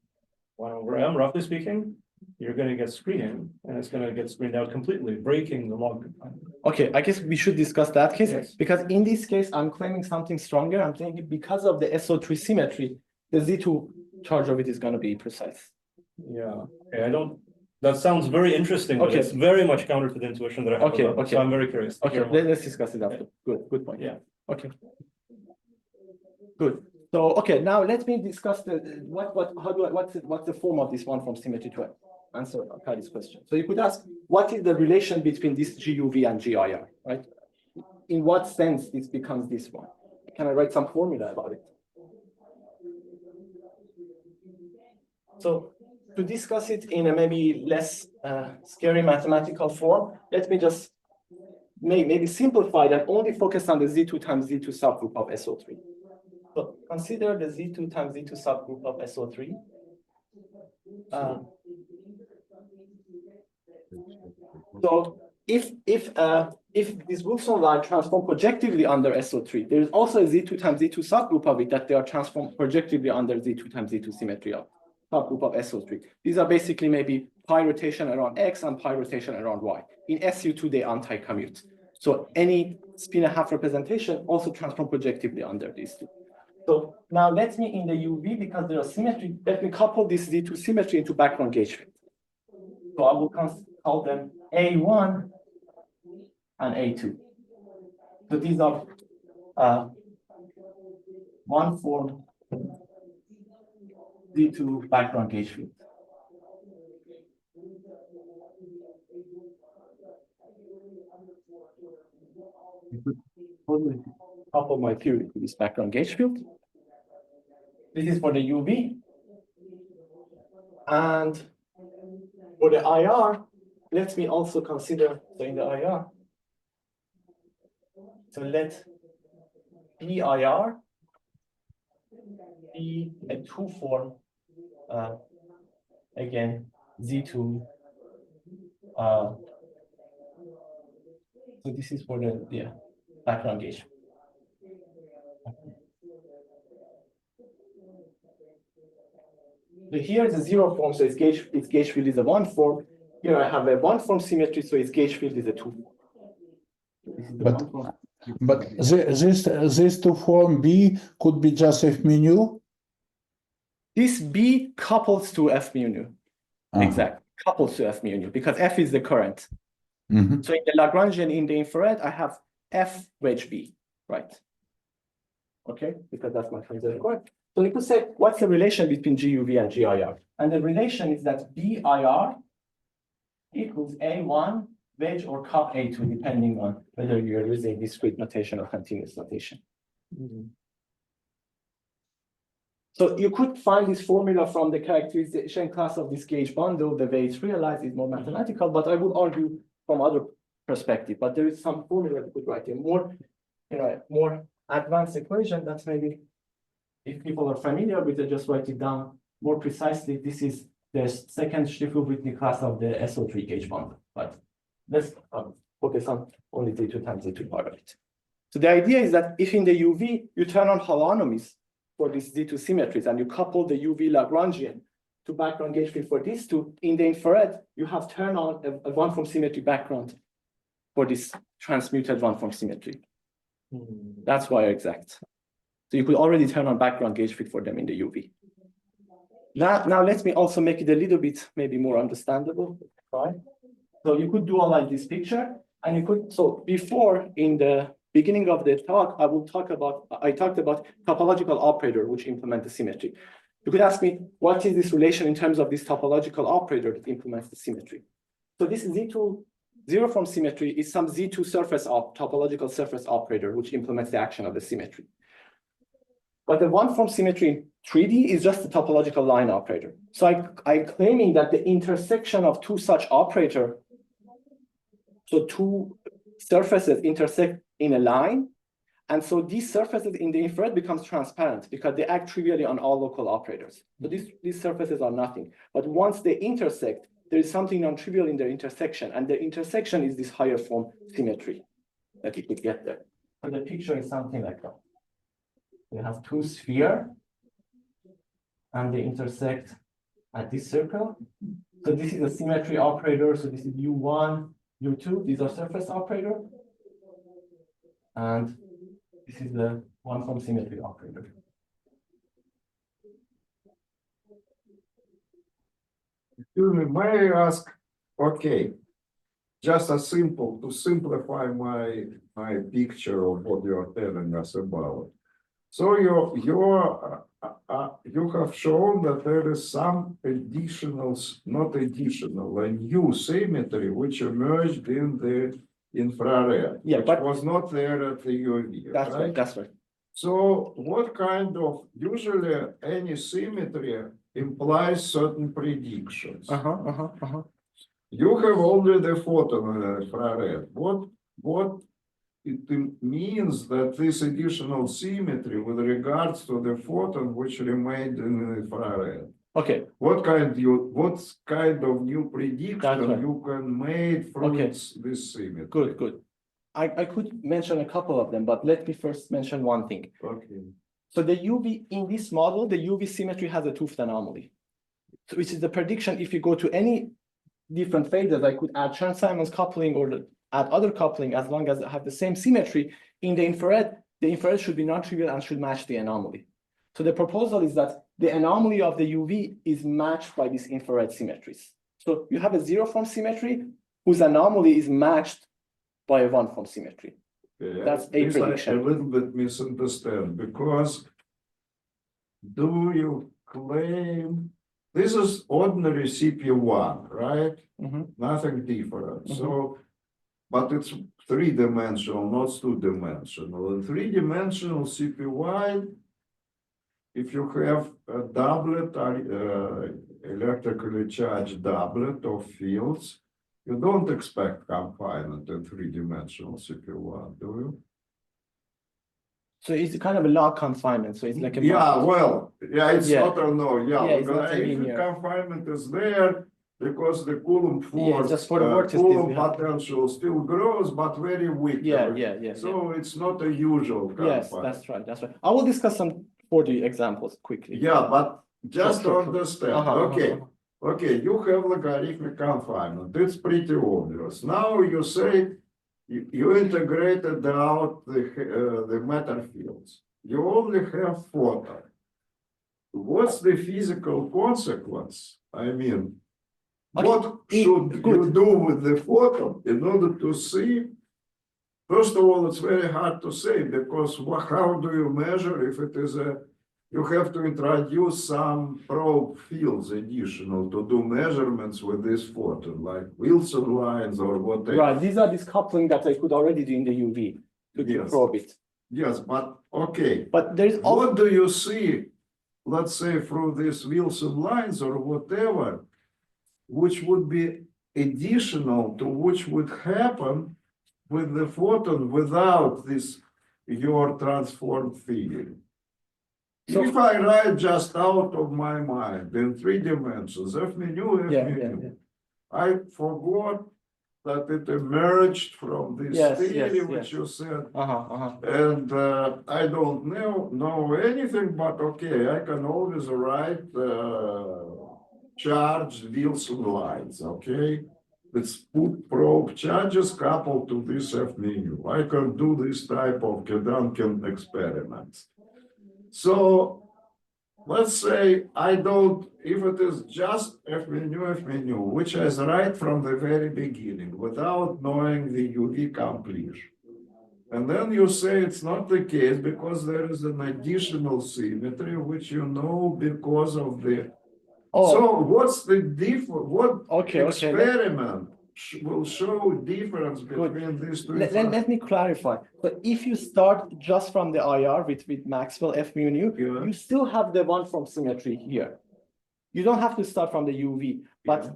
1 over M, roughly speaking, you're going to get screening, and it's going to get screened out completely, breaking the log confinement. Okay, I guess we should discuss that case, Yes. because in this case, I'm claiming something stronger. I'm saying because of the SO3 symmetry, the Z2 charge of it is going to be precise. Yeah, okay, I don't, that sounds very interesting, but Okay. it's very much counter to the intuition that I have. Okay, about it, okay. So I'm very curious. Okay, let's discuss it after. Good point. Yeah. Okay. Good. So, okay, now let me discuss what's the form of this one from symmetry to answer Arkadiy's question. So you could ask, what is the relation between this GUV and GIR, right? In what sense this becomes this one? Can I write some formula about it? So to discuss it in a maybe less scary mathematical form, let me just maybe simplify that, only focus on the Z2 times Z2 subgroup of SO3. So consider the Z2 times Z2 subgroup of SO3. So if this Wilson line transform projectively under SO3, there is also a Z2 times Z2 subgroup of it that they are transformed projectively under Z2 times Z2 symmetry of. subgroup of SO3. These are basically maybe pi rotation around X and pi rotation around Y. In SU2, they anti-commute. So any spin and half representation also transform projectively under these two. So now let me in the UV, because there are symmetry, let me couple this Z2 symmetry into background gauge field. So I will call them A1 and A2. So these are one form Z2 background gauge field. Couple my theory to this background gauge field. This is for the UV. And for the IR, let me also consider, so in the IR, so let BIR be a two form, again, Z2. So this is for the background gauge. So here is a zero form, so its gauge field is a one form. Here I have a one form symmetry, so its gauge field is a two form. This is the one form. But this two form B could be just F mu. This B couples to F mu nu. Exactly, couples to F mu nu because F is the current. So in the Lagrangian in the infrared, I have F wedge B, right? Okay, because that's my transition current. So you could say, what's the relation between GUV and GIR? And the relation is that BIR equals A1 wedge or cup A2, depending on whether you're using discrete notation or continuous notation. So you could find this formula from the characterization class of this gauge bundle. The way it's realized is more mathematical, but I would argue from other perspective. But there is some formula you could write in more, more advanced equation. That's maybe, if people are familiar with it, just write it down more precisely. This is the second Stiefel-Whitney class of the SO3 gauge bundle. But let's focus on only Z2 times Z2 part of it. So the idea is that if in the UV you turn on holonomies for these Z2 symmetries and you couple the UV Lagrangian to background gauge field for these two, in the infrared, you have turned on a one-form symmetry background for this transmuted one-form symmetry. That's why exact. So you could already turn on background gauge field for them in the UV. Now let me also make it a little bit maybe more understandable. Right? So you could do like this picture, and you could, so before in the beginning of the talk, I talked about topological operator which implement the symmetry. You could ask me, what is this relation in terms of this topological operator that implements the symmetry? So this Z2 zero form symmetry is some Z2 surface topological surface operator which implements the action of the symmetry. But the one form symmetry in 3D is just a topological line operator. So I'm claiming that the intersection of two such operator, so two surfaces intersect in a line, and so these surfaces in the infrared becomes transparent because they act trivially on all local operators. So these surfaces are nothing. But once they intersect, there is something non-trivial in their intersection, and the intersection is this higher form symmetry that you could get there. So the picture is something like that. We have two spheres, and they intersect at this circle. So this is a symmetry operator. So this is U1, U2. These are surface operator. And this is the one form symmetry operator. Excuse me, may I ask, okay, just to simplify my picture of what you are telling us about. So you have shown that there is some a new symmetry which emerged in the infrared, which was not there at the UV. That's right. That's right. So what kind of, usually any symmetry implies certain predictions. You have only the photon in the infrared. What it means that this additional symmetry with regards to the photon which remained in the infrared. Okay. What kind of new prediction you can make from this symmetry? Good. I could mention a couple of them, but let me first mention one thing. Okay. So the UV in this model, the UV symmetry has a Tooth anomaly. So which is the prediction if you go to any different phases, I could add Chern-Simons coupling or add other coupling as long as I have the same symmetry. In the infrared should be non-trivial and should match the anomaly. So the proposal is that the anomaly of the UV is matched by these infrared symmetries. So you have a zero form symmetry whose anomaly is matched by a one form symmetry. Yeah, That's a this I prediction. a little bit misunderstand, because do you claim, this is ordinary CPU1, right? Mhm. Nothing different, Mhm. so, but it's three-dimensional, not two-dimensional. In three-dimensional CPY, if you have a doublet, electrically charged doublet of fields, you don't expect confinement in three-dimensional CP1, do you? So it's kind of a log confinement. So it's like a Yeah, well, yeah, it's Yeah. not a no, yeah, Yeah, it's not a if the linear. confinement is there, because the Coulomb Yeah, force, just for the vortices, Coulomb we have- potential still grows, but very weak. yeah. So it's not a usual Yes, confinement. that's right. That's right. I will discuss some 4D examples quickly. Yeah, but just Sure, to sure. understand, Uh-huh, okay, uh-huh. okay, you have logarithmic confinement, it's pretty obvious. Now you say you integrated out the matter fields. You only have photon. What's the physical consequence? I mean, Okay, what should you good. do with the photon in order to see? First of all, it's very hard to say, because how do you measure if it is you have to introduce some probe fields additional to do measurements with this photon, like Wilson lines or whatever. Right, these are this coupling that I could already do in the UV to Yes. probe it. Yes, but okay. But there's also What do you see, let's say, through these Wilson lines or whatever, which would be additional to which would happen with the photon without this your transform theory? So- If I write just out of my mind in three dimensions, F mu, F Yeah, mu, yeah. I forgot that it emerged from this Yes, theory yes, which yes. you said. Uh-huh. And I don't know anything, but okay, I can always write charged Wilson lines, okay? Let's put probe charges coupled to this F mu. I can do this type of Gedanken experiments. So let's say I don't, if it is just F mu, which is right from the very beginning without knowing the UV completion. And then you say it's not the case because there is an additional symmetry, which you know because of the. Oh, So what's the difference? What Okay, experiment will show difference between these two? let me clarify. But if you start just from the IR with Maxwell F mu nu, Yeah. you still have the one from symmetry here. You don't have to start from the UV, but Yeah.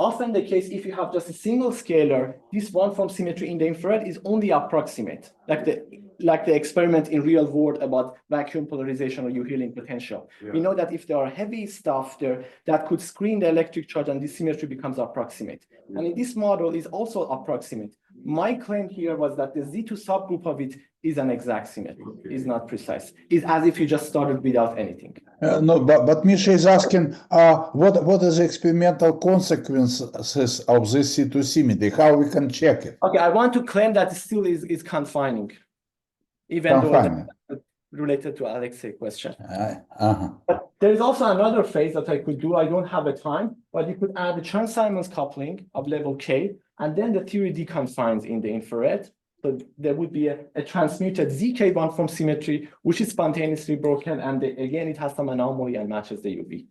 often the case, if you have just a single scalar, this one from symmetry in the infrared is only approximate, like the experiment in real world about vacuum polarization or U-healing potential. We Yeah. know that if there are heavy stuff there that could screen the electric charge, and this symmetry becomes approximate. And in this model is also approximate. My claim here was that the Z2 subgroup of it is an exact symmetry, Okay. is not precise. It's as if you just started without anything. No, but Misha is asking, what is the experimental consequences of this C2 symmetry? How we can check it? Okay, I want to claim that it still is confining, even Confining. though that's related to Alexei's question. Uh-huh. But there is also another phase that I could do. I don't have the time, but you could add the Chern-Simons coupling of level K, and then the theory deconfines in the infrared. So there would be a transmuted ZK1 from symmetry, which is spontaneously broken, and again, it has some anomaly and matches the UV.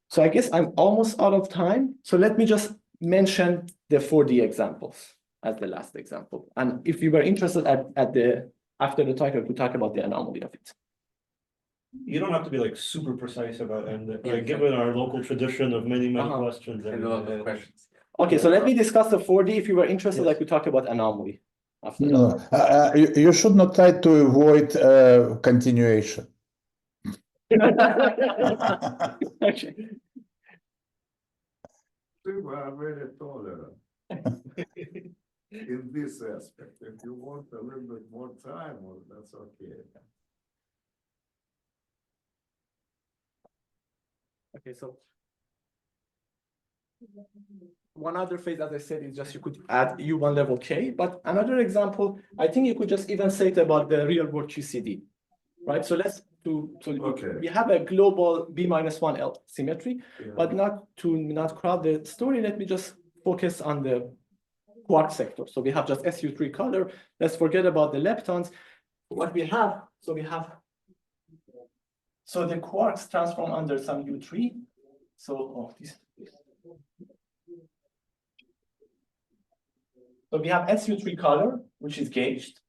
So I guess I'm almost out of time. So let me just mention the 4D examples as the last example. And if you were interested after the talk, I could talk about the anomaly of it. You don't have to be like super precise about it, and Yeah, like given our local tradition of many Uh-huh. questions. And a lot of questions. Okay, so let me discuss the 4D. If you were interested, I could talk about anomaly after that. No, you should not try to avoid continuation. Okay. We are very tolerant in this aspect. If you want a little bit more time, well, that's okay. Okay, so one other phase, as I said, is just you could add U1 level K, but another example, I think you could just even say it about the real world QCD, right? So Okay. we have a global B-1L symmetry, Yeah. but not crowd the story, let me just focus on the quark sector. So we have just SU3 color. Let's forget about the leptons. What we have, so the quarks transform under some U3. So we have SU3 color, which is gauged.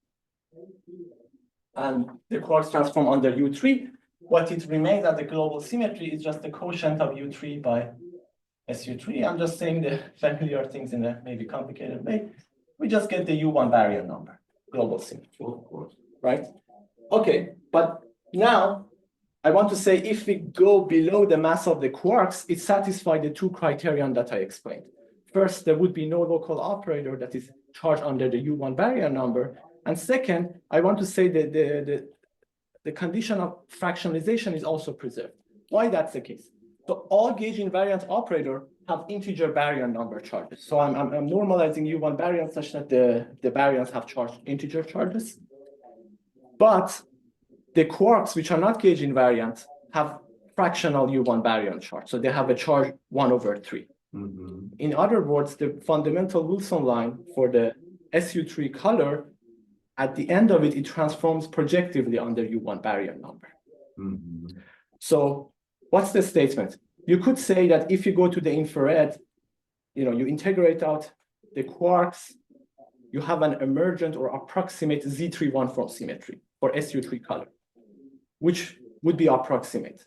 And the quarks transform under U3. What it remains at the global symmetry is just the quotient of U3 by SU3. I'm just saying the familiar things in a maybe complicated way. We just get the U1 baryon number, global symmetry, Of course. right? Okay, but now I want to say if we go below the mass of the quarks, it satisfies the two criterion that I explained. First, there would be no local operator that is charged under the U1 baryon number. And second, I want to say that the condition of fractionalization is also preserved. Why that's the case? So all gauge invariant operator have integer baryon number charges. So I'm normalizing U1 baryon such that the baryons have charged integer charges. But the quarks, which are not gauge invariant, have fractional U1 baryon charge. So they have a charge 1/3. Mm-hmm. In other words, the fundamental Wilson line for the SU3 color, at the end of it, it transforms projectively under U1 baryon number. Mm-hmm. So what's the statement? You could say that if you go to the infrared, you integrate out the quarks, you have an emergent or approximate Z3 one-form symmetry for SU3 color, which would be approximate.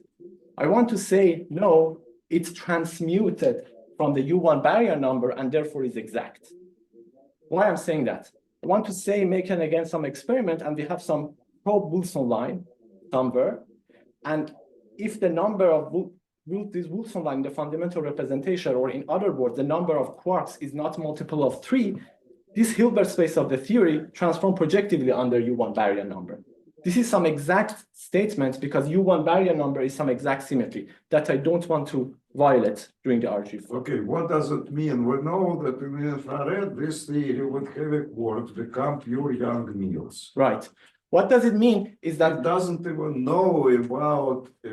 I want to say, no, it's transmuted from the U1 baryon number and therefore is exact. Why I'm saying that? I want to say, make again some experiment, and we have some probe Wilson line somewhere. And if the number of this Wilson line, the fundamental representation, or in other words, the number of quarks is not multiple of 3, this Hilbert space of the theory transforms projectively under U1 baryon number. This is some exact statement because U1 baryon number is some exact symmetry that I don't want to violate during the RG. Okay, what does it mean? We know that in the infrared, this theory with heavy quarks become pure Young-Mills. Right. What does it mean is that It doesn't even know about the,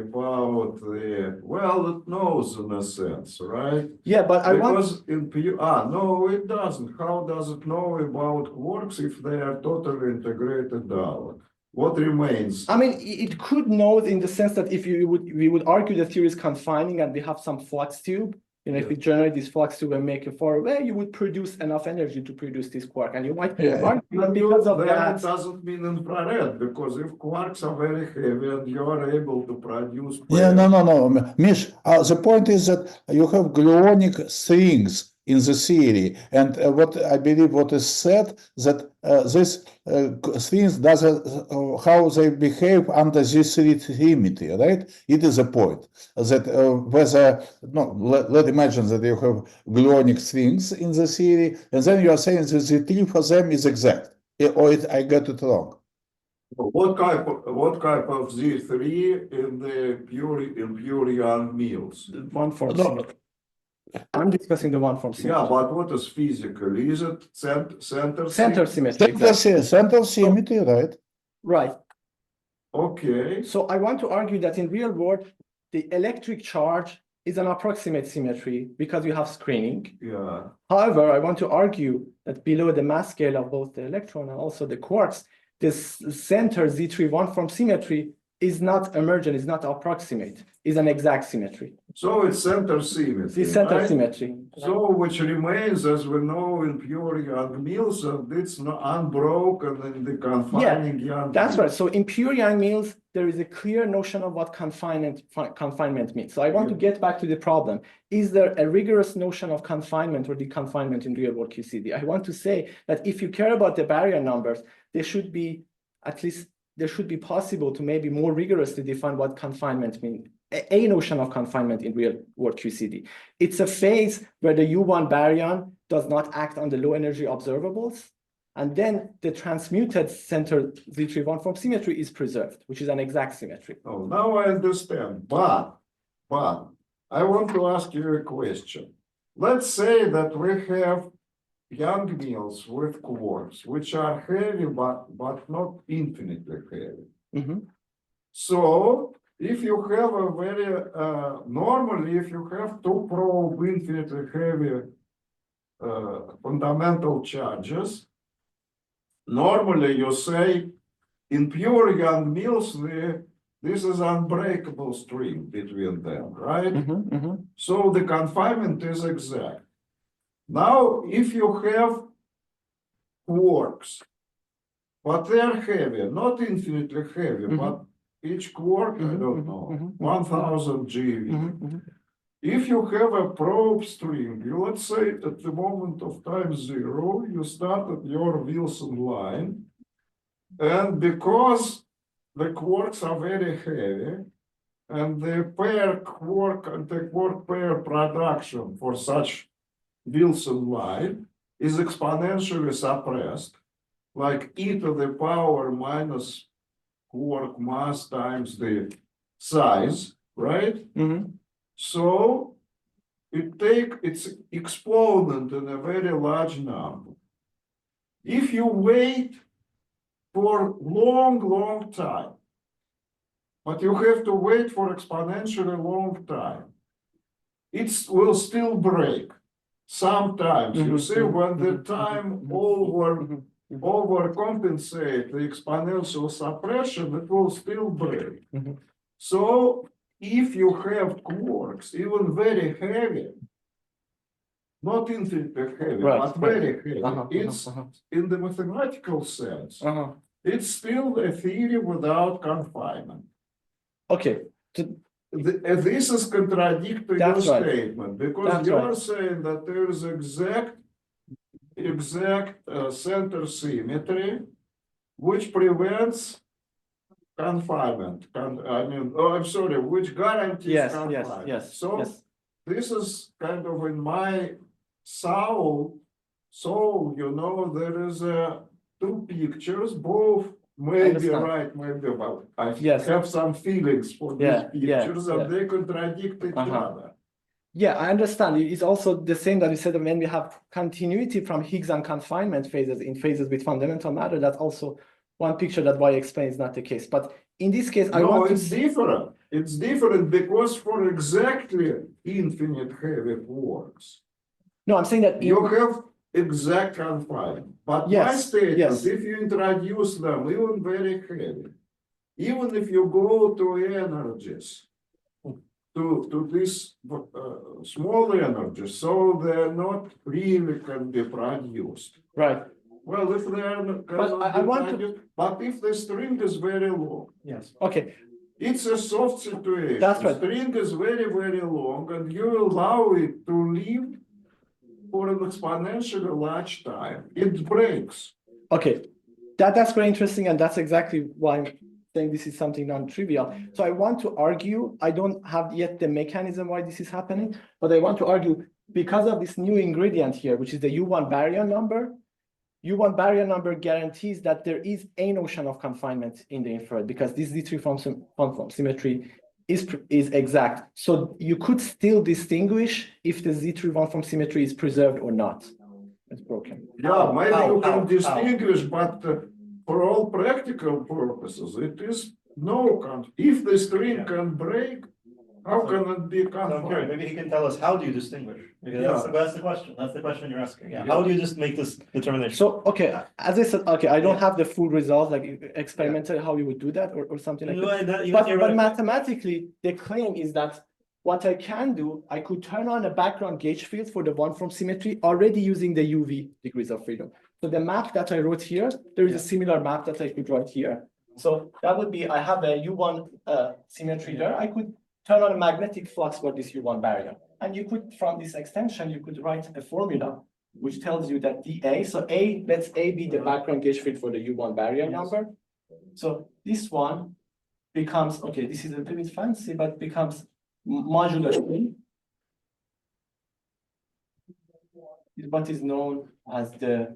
well, it knows in a sense, right? yeah, but I want Because in pure, no, it doesn't. How does it know about quarks if they are totally integrated out? What remains? I mean, it could know in the sense that if we would argue the theory is confining and we have some flux tube, if we generate this flux tube and make it far away, you would produce enough energy to produce this quark. And you might argue that because of Then that. it doesn't mean infrared, because if quarks are very heavy and you are able to produce. Yeah, no. Mish, the point is that you have gluonic strings in the theory, and what I believe what is said that these strings how they behave under this symmetry, right? It is a point that whether let's imagine that you have gluonic strings in the theory, and then you are saying that the tree for them is exact, or I got it wrong. What type of Z3 in the pure Young-Mills? One form No. symmetry. I'm discussing the one form symmetry. Yeah, but what is physical? Is it center? Center symmetry. Exactly. Center symmetry, right? Right. Okay. So I want to argue that in real world, the electric charge is an approximate symmetry because you have screening. Yeah. However, I want to argue that below the mass scale of both the electron and also the quarks, this center Z3 one-form symmetry is not emergent, is not approximate, is an exact symmetry. So it's center symmetry. It's center right? symmetry. So which remains, as we know, in pure Young-Mills, and it's not unbroken in the confining Young. That's right. So in pure Young-Mills, there is a clear notion of what confinement means. So I want to get back to the problem. Is there a rigorous notion of confinement or deconfinement in real world QCD? I want to say that if you care about the baryon numbers, there should be possible to maybe more rigorously define what confinement means. A notion of confinement in real world QCD. It's a phase where the U1 baryon does not act on the low energy observables. And then the transmuted center Z3 one-form symmetry is preserved, which is an exact symmetry. Oh, now I understand. But I want to ask you a question. let's say that we have young meals with quarks, which are heavy, but not infinitely heavy. Mhm. So if you have a very, normally, if you have two probe infinitely heavy fundamental charges, normally you say in pure young meals, this is unbreakable string between them, right? Mhm. Mhm. So the confinement is exact. Now, if you have quarks, but they are heavy, not infinitely heavy, but each quark, I don't know, 1000 GeV. Mhm. If you have a probe string, let's say at the moment of time 0, you started your Wilson line, and because the quarks are very heavy, and the pair quark and the quark pair production for such Wilson line is exponentially suppressed, like e to the power minus quark mass times the size, right? Mhm. So it take its exponent in a very large number. If you wait for long time, but you have to wait for exponentially long time, it will still break. Sometimes you see when the time overcompensate the exponential suppression, it will still break. So if you have quarks, even very heavy, not infinitely heavy, but very heavy, it's in the mathematical sense, it's still a theory without confinement. Okay. This is contradictory your That's right. statement, because That's you're right. saying that there is exact center symmetry, which prevents confinement. I'm sorry, which guarantees Yes, confinement. yes. So this is kind of in my soul, there is two pictures, both maybe Understand. right, maybe wrong. I Yes. have some feelings for these pictures, and they contradict each other. Yeah, I understand. It's also the same that you said that when we have continuity from Higgs and confinement phases in phases with fundamental matter, that's also one picture that why explain is not the case. But in this case, I want to it's different. It's different because for exactly infinite heavy quarks, No, I'm saying that you have exact confinement. But my statement, if you introduce them even very heavy, even if you go to energies, to these small energies, so they're not really can be produced. Right. Well, if they are but if the string is very long, yes. Okay. it's a soft situation. That's right. String is very long, and you allow it to live for an exponentially large time. It breaks. Okay. That's very interesting, and that's exactly why I'm saying this is something non-trivial. So I want to argue, I don't have yet the mechanism why this is happening, but I want to argue because of this new ingredient here, which is the U1 baryon number. U1 baryon number guarantees that there is a notion of confinement in the inferred because this Z3 from symmetry is exact. So you could still distinguish if the Z3 one from symmetry is preserved or not. It's broken. Yeah, maybe you can distinguish, but for all practical purposes, it is no if the string can break, how can it be confined? Maybe he can tell us, how do you distinguish? Because that's the question. That's the question you're asking. Yeah. How do you just make this determination? So, okay, as I said, okay, I don't have the full results, like experimentally how you would do that or something like that. But mathematically, the claim is that what I can do, I could turn on a background gauge field for the one from symmetry already using the UV degrees of freedom. So the map that I wrote here, there is a similar map that I could write here. So that would be, I have a U1 symmetry there. I could turn on a magnetic flux for this U1 barrier. And you could, from this extension, you could write a formula which tells you that dA, so A, let's A be the background gauge field for the U1 barrier number. So this one becomes, okay, this is a little bit fancy, but becomes modular B. What is known as the,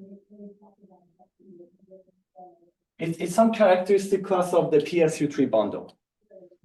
it's some characteristic class of the PSU3 bundle.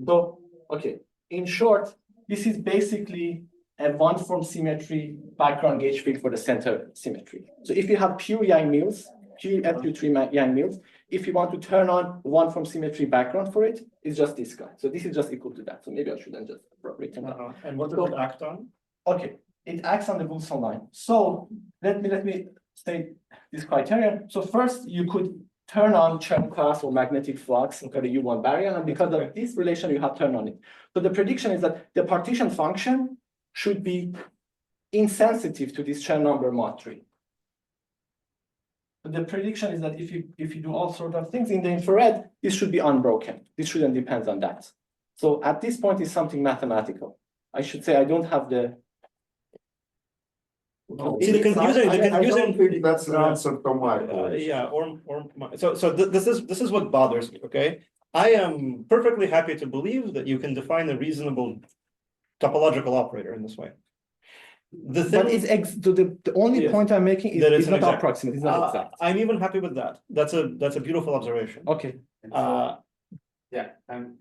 So, okay, in short, this is basically a one-form symmetry background gauge field for the center symmetry. So if you have pure Yang-Mills, pure FQ3 Yang-Mills, if you want to turn on one-form symmetry background for it, it's just this guy. So this is just equal to that. So maybe I shouldn't just written that. And what does it act on? Okay, it acts on the Wilson line. So let me state this criteria. So first, you could turn on Chern class or magnetic flux for the U1 barrier, and because of this relation, you have turned on it. So the prediction is that the partition function should be insensitive to this Chern number mod 3. So the prediction is that if you do all sorts of things in the infrared, this should be unbroken. This shouldn't depend on that. So at this point, it's something mathematical. I should say I don't have the. See, the confusing. I don't think that's the answer to my question. Yeah, this is what bothers me. Okay, I am perfectly happy to believe that you can define a reasonable topological operator in this way. The thing, But it's the only Yes. point I'm making is That it's it's an not exact. approximate. It's not exact. I'm even happy with that. That's a beautiful observation. Okay. Yeah,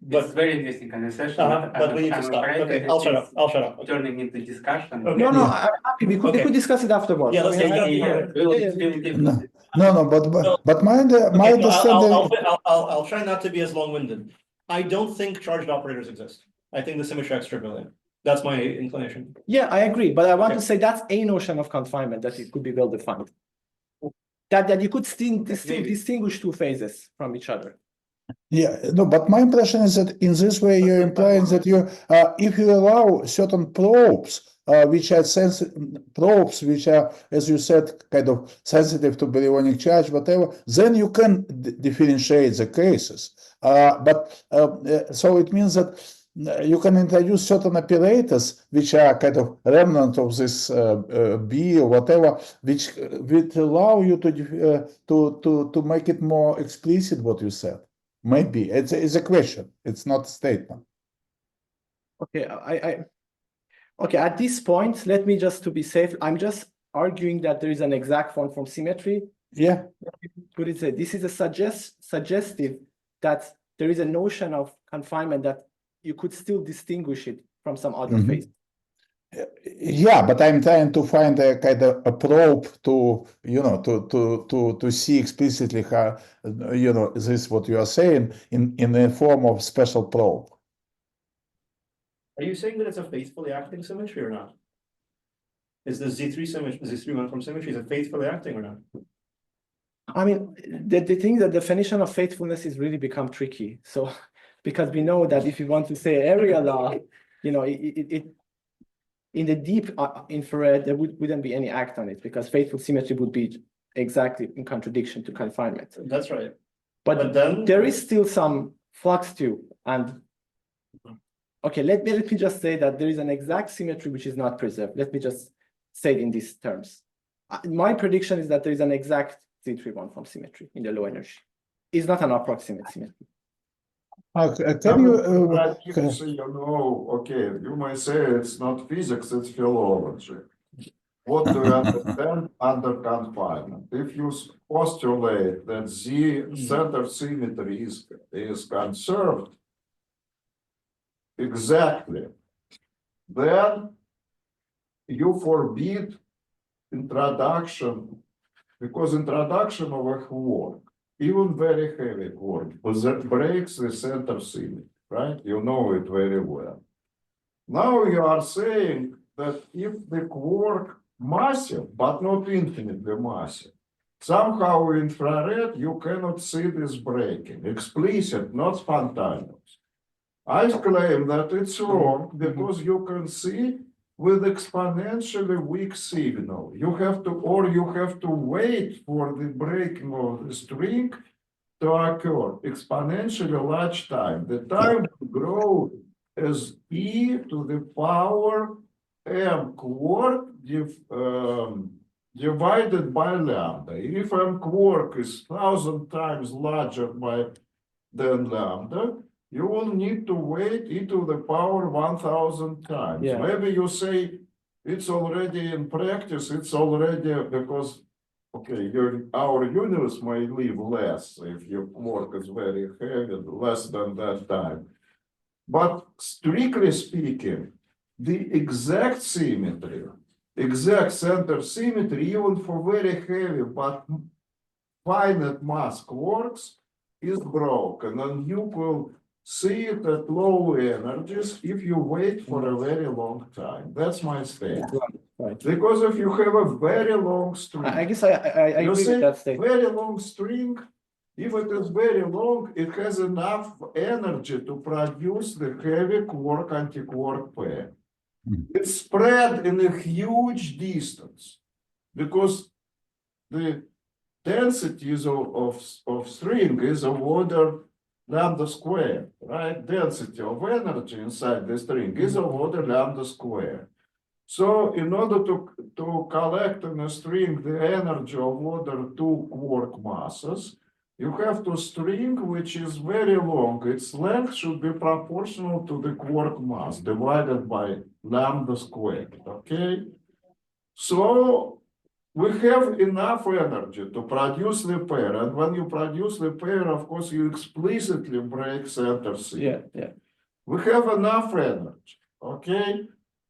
but- it's very interesting conversation. But we need to stop. Okay, I'll shut up. I'll shut up. Okay. Turning into discussion. Okay. No, I'm happy. We Okay. could discuss it afterwards. Yeah, let's I mean, take Yeah, that. yeah, No, but my Okay, understanding. I'll try not to be as long-winded. I don't think charged operators exist. I think the symmetry acts trivially. That's my inclination. Yeah, I agree, but I want Okay. to say that's a notion of confinement that it could be well defined. That you could still Maybe. distinguish two phases from each other. Yeah, no, but my impression is that in this way you're implying that you, if you allow certain probes, which are probes, which are, as you said, kind of sensitive to baryonic charge, whatever, then you can differentiate the cases. So it means that you can introduce certain operators which are kind of remnant of this B or whatever, which will allow you to make it more explicit what you said. Maybe it's a question. It's not a statement. Okay, okay. At this point, let me just to be safe. I'm just arguing that there is an exact one-form symmetry. Yeah. Could it say this is a suggestive that there is a notion of confinement that you could still distinguish it from some other Mhm. phase. Yeah, but I'm trying to find a kind of a probe to, to see explicitly how, this what you are saying in the form of special probe. Are you saying that it's a faithfully acting symmetry or not? Is the Z3 symmetry, Z3 one-form symmetry, is it faithfully acting or not? I mean, the thing, the definition of faithfulness is really become tricky. So, because we know that if you want to say area law, it in the deep infrared, there wouldn't be any act on it because faithful symmetry would be exactly in contradiction to confinement. That's right. But then there is still some flux too. And okay, let me just say that there is an exact symmetry which is not preserved. Let me just say it in these terms. My prediction is that there is an exact Z3 one-form symmetry in the low energy. It's not an approximate symmetry. Can you? Okay, you might say it's not physics, it's philology. What do you understand under confinement? If you postulate that Z center symmetry is conserved exactly, then you forbid introduction, because introduction of a quark, even very heavy quark, that breaks the center symmetry, right? You know it very well. Now you are saying that if the quark massive, but not infinitely massive, somehow infrared, you cannot see this breaking, explicit, not spontaneous. I claim that it's wrong because you can see with exponentially weak signal. You have to wait for the breaking of the string to occur exponentially large time. The time will grow as e to the power m quark divided by lambda. If m quark is 1,000 times larger than lambda, you will need to wait e to the power 1,000 times. Yeah. Maybe you say it's already in practice, it's already because, okay, our universe may live less if your quark is very heavy, less than that time. But strictly speaking, the exact symmetry, exact center symmetry, even for very heavy but finite mass quarks, is broken, and you will see it at low energies if you wait for a very long time. That's my statement. Right. Because if you have a very long string, I guess I you agree see, with that statement. very long string, if it is very long, it has enough energy to produce the heavy quark anti-quark pair. It's spread in a huge distance because the densities of string is of order lambda square, right? Density of energy inside the string is of order lambda square. So in order to collect in a string the energy of order 2 quark masses, you have to string which is very long. Its length should be proportional to the quark mass divided by lambda squared, okay? So we have enough energy to produce the pair, and when you produce the pair, of course, you explicitly break center symmetry. Yeah. We have enough energy, okay?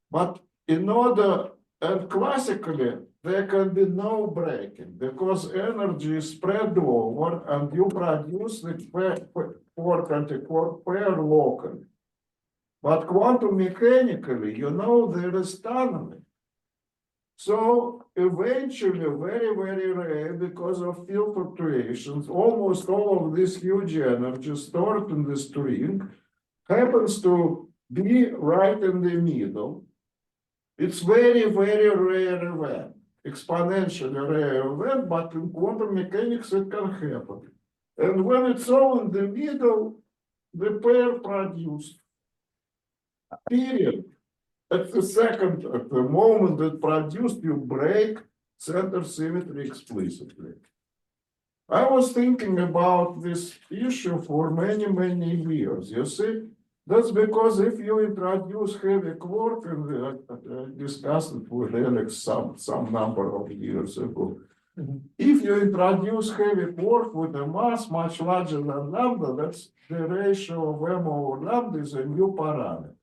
But in order, and classically, there can be no breaking because energy is spread over and you produce the quark anti-quark pair locally. But quantum mechanically, you know, there is tunneling. So eventually, very, very rare, because of field fluctuations, almost all of this huge energy stored in the string happens to be right in the middle. It's very, very rare event, exponentially rare event, but in quantum mechanics it can happen. And when it's all in the middle, the pair produced. Period. At the moment it produced, you break center symmetry explicitly. I was thinking about this issue for many, many years. You see, that's because if you introduce heavy quark, and we discussed it with Alex some number of years ago. If you introduce heavy quark with a mass much larger than lambda, that's the ratio of m over lambda is a new parameter.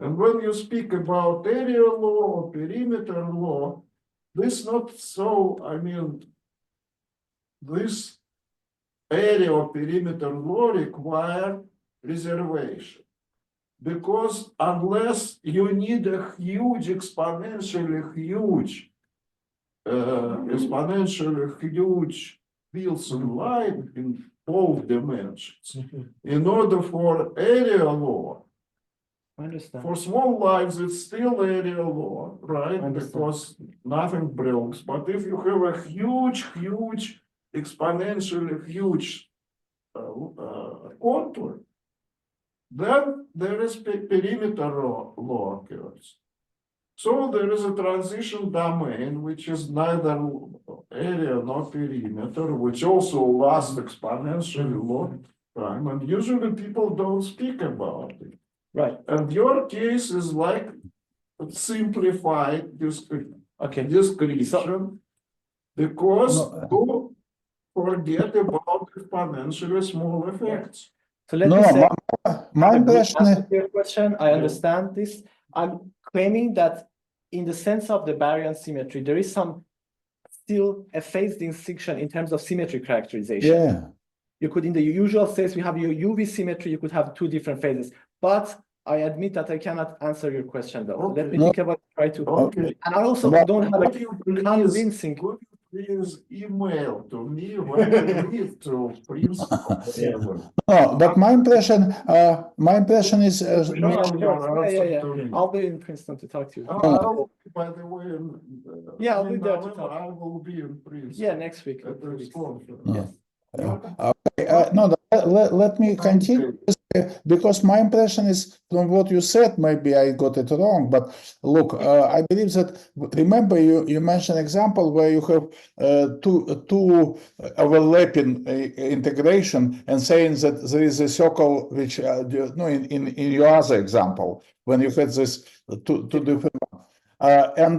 And when you speak about area law or perimeter law, this not so, I mean, this area or perimeter law require reservation. Because unless you need a huge, exponentially huge Wilson line in both dimensions, in order for area law, I understand. for small lines, it's still area law, right? Understand. Because nothing breaks. But if you have a huge, exponentially huge contour, then there is perimeter law occurs. So there is a transition domain, which is neither area nor perimeter, which also lasts exponentially long time. And usually people don't speak about it. Right. And your case is like simplified description, because you forget about exponentially small effects. So let me say, my impression answer to your question, I understand this. I'm claiming that in the sense of the baryon symmetry, there is still a phase distinction in terms of symmetry characterization. Yeah. You could, in the usual sense, we have your UV symmetry, you could have two different phases. But I admit that I cannot answer your question though. Okay. Let me think about try to. Okay. And I also don't have a convincing. Could you please email to me when you need to Princeton? No, but my impression is Show your answer Yeah. to me. I'll be in Princeton to talk to you. I'll, by the way, Yeah, I'll in be there to November, talk. I will be in Princeton. Yeah, next week. At this conference. Yes. no. Let me continue because my impression is from what you said. Maybe I got it wrong, but look, I believe that. Remember, you mentioned example where you have two overlapping integration and saying that there is a circle which in your other example when you had this two different. And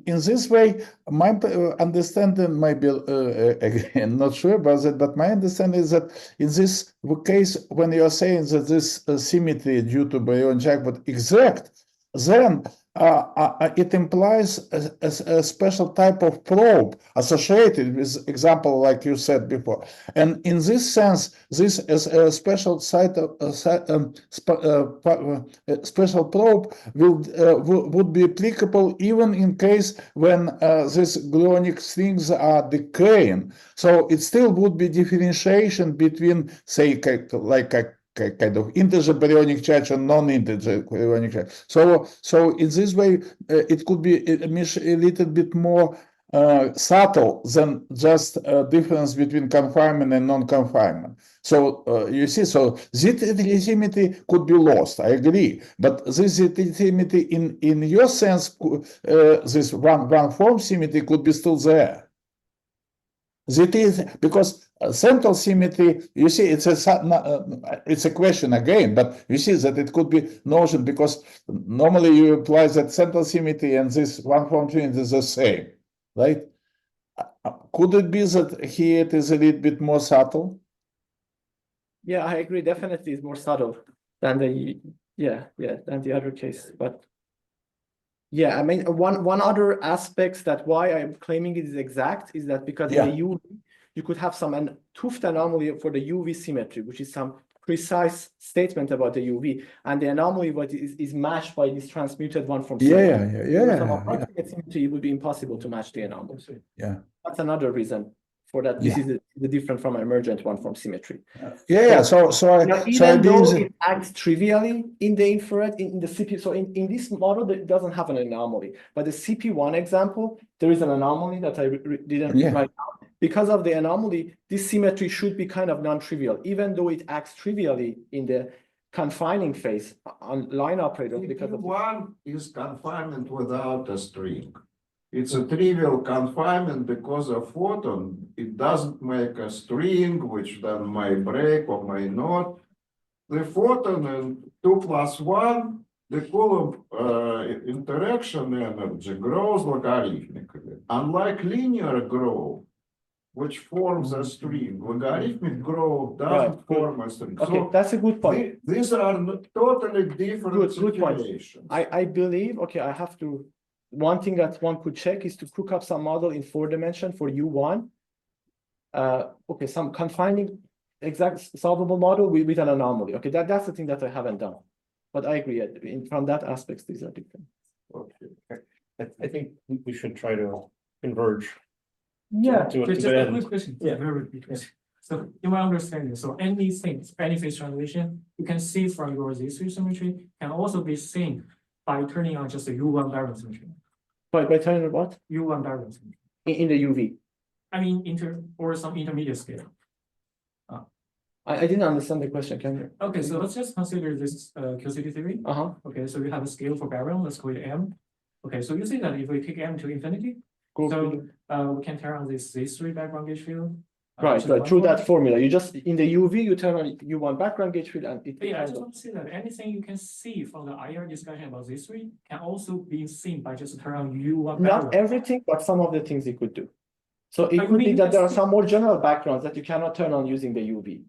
in this way, my understanding might be, again, not sure about that, but my understanding is that in this case, when you are saying that this symmetry due to baryon jackpot exact, then it implies a special type of probe associated with example like you said before. And in this sense, this is a special special probe would be applicable even in case when these gluonic strings are decaying. So it still would be differentiation between, say, like a kind of integer baryonic charge and non-integer baryonic charge. So in this way, it could be a little bit more subtle than just a difference between confinement and non-confinement. So you see, so Z symmetry could be lost. I agree, but this Z symmetry, in your sense, this one form symmetry could be still there. That is because central symmetry, you see, it's a question again, but you see that it could be notion because normally you apply that central symmetry and this one form symmetry is the same, right? Could it be that here it is a little bit more subtle? Yeah, I agree. Definitely is more subtle than the than the other case. But yeah, I mean, one other aspect that why I'm claiming it is exact is that because in the UV you could have some Tuft anomaly for the UV symmetry, which is some precise statement about the UV, and the anomaly what is matched by this transmuted one from symmetry. Some approximate symmetry, it would be impossible to match the anomaly. Yeah, that's another reason for that. This is the different from emergent one from symmetry. Even though it acts trivially in the infrared, in the CP, so in this model, it doesn't have an anomaly. But the CP1 example, there is an anomaly that I didn't write down. Because of the anomaly, this symmetry should be kind of non-trivial, even though it acts trivially in the confining phase on line operators. Because one is confinement without a string. It's a trivial confinement because a photon, it doesn't make a string, which then may break or may not. The photon and 2 + 1, the Coulomb interaction energy grows logarithmically. Unlike linear growth, which forms a string, logarithmic growth doesn't form a string. Okay, So that's a good point. These are totally different situations. I believe, okay, I have to. One thing that one could check is to cook up some model in 4 dimension for U1. Okay, some confining exact solvable model with an anomaly. Okay, that's the thing that I haven't done. But I agree, from that aspect, these are different. Okay. I think we should try to converge. Yeah, to just the a end. quick question. Yeah, very quick question. So in my understanding, so any phase translation you can see from your Z3 symmetry can also be seen by turning on just a U1 baryon symmetry. By turning on what? U1 baryon symmetry. In the UV. I mean, or some intermediate scale. I didn't understand the question. Can you? Okay, so let's just consider this QCD theory. Okay, so we have a scale for baryon. Let's call it M. Okay, so you see that if we take M to infinity, we can turn on this Z3 background gauge field. Right, through that formula. You just in the UV, you turn on U1 background gauge field, and it. Yeah, I just want to say that anything you can see from the IR discussion about Z3 can also be seen by just turn on U1 background. Not everything, but some of the things you could do. So it could be that there are some more general backgrounds that you cannot turn on using the UV,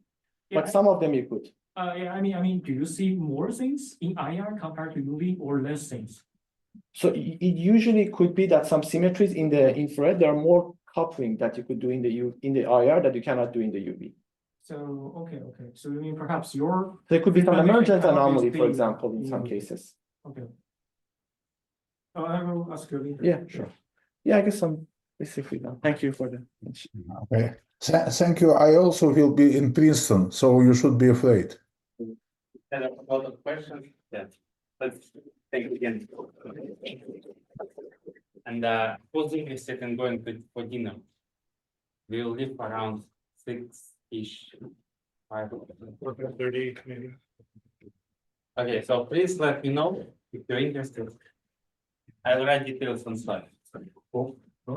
but some of them you could. Yeah, I mean, do you see more things in IR compared to UV or less things? So it usually could be that some symmetries in the infrared, there are more coupling that you could do in the IR that you cannot do in the UV. So okay. So you mean perhaps there could be some emergent anomaly, for example, in some cases. Okay. I will ask you later. Yeah, sure. Yeah, I guess basically done. Thank you for the. Okay. Thank you. I also will be in Princeton, so you should be afraid. And a lot of questions. Yeah. Let's take it again. And who's interested in going for dinner? We'll leave around 6-ish. 4:30 maybe. Okay, so please let me know if you're interested. I'll write details on slide. Cool.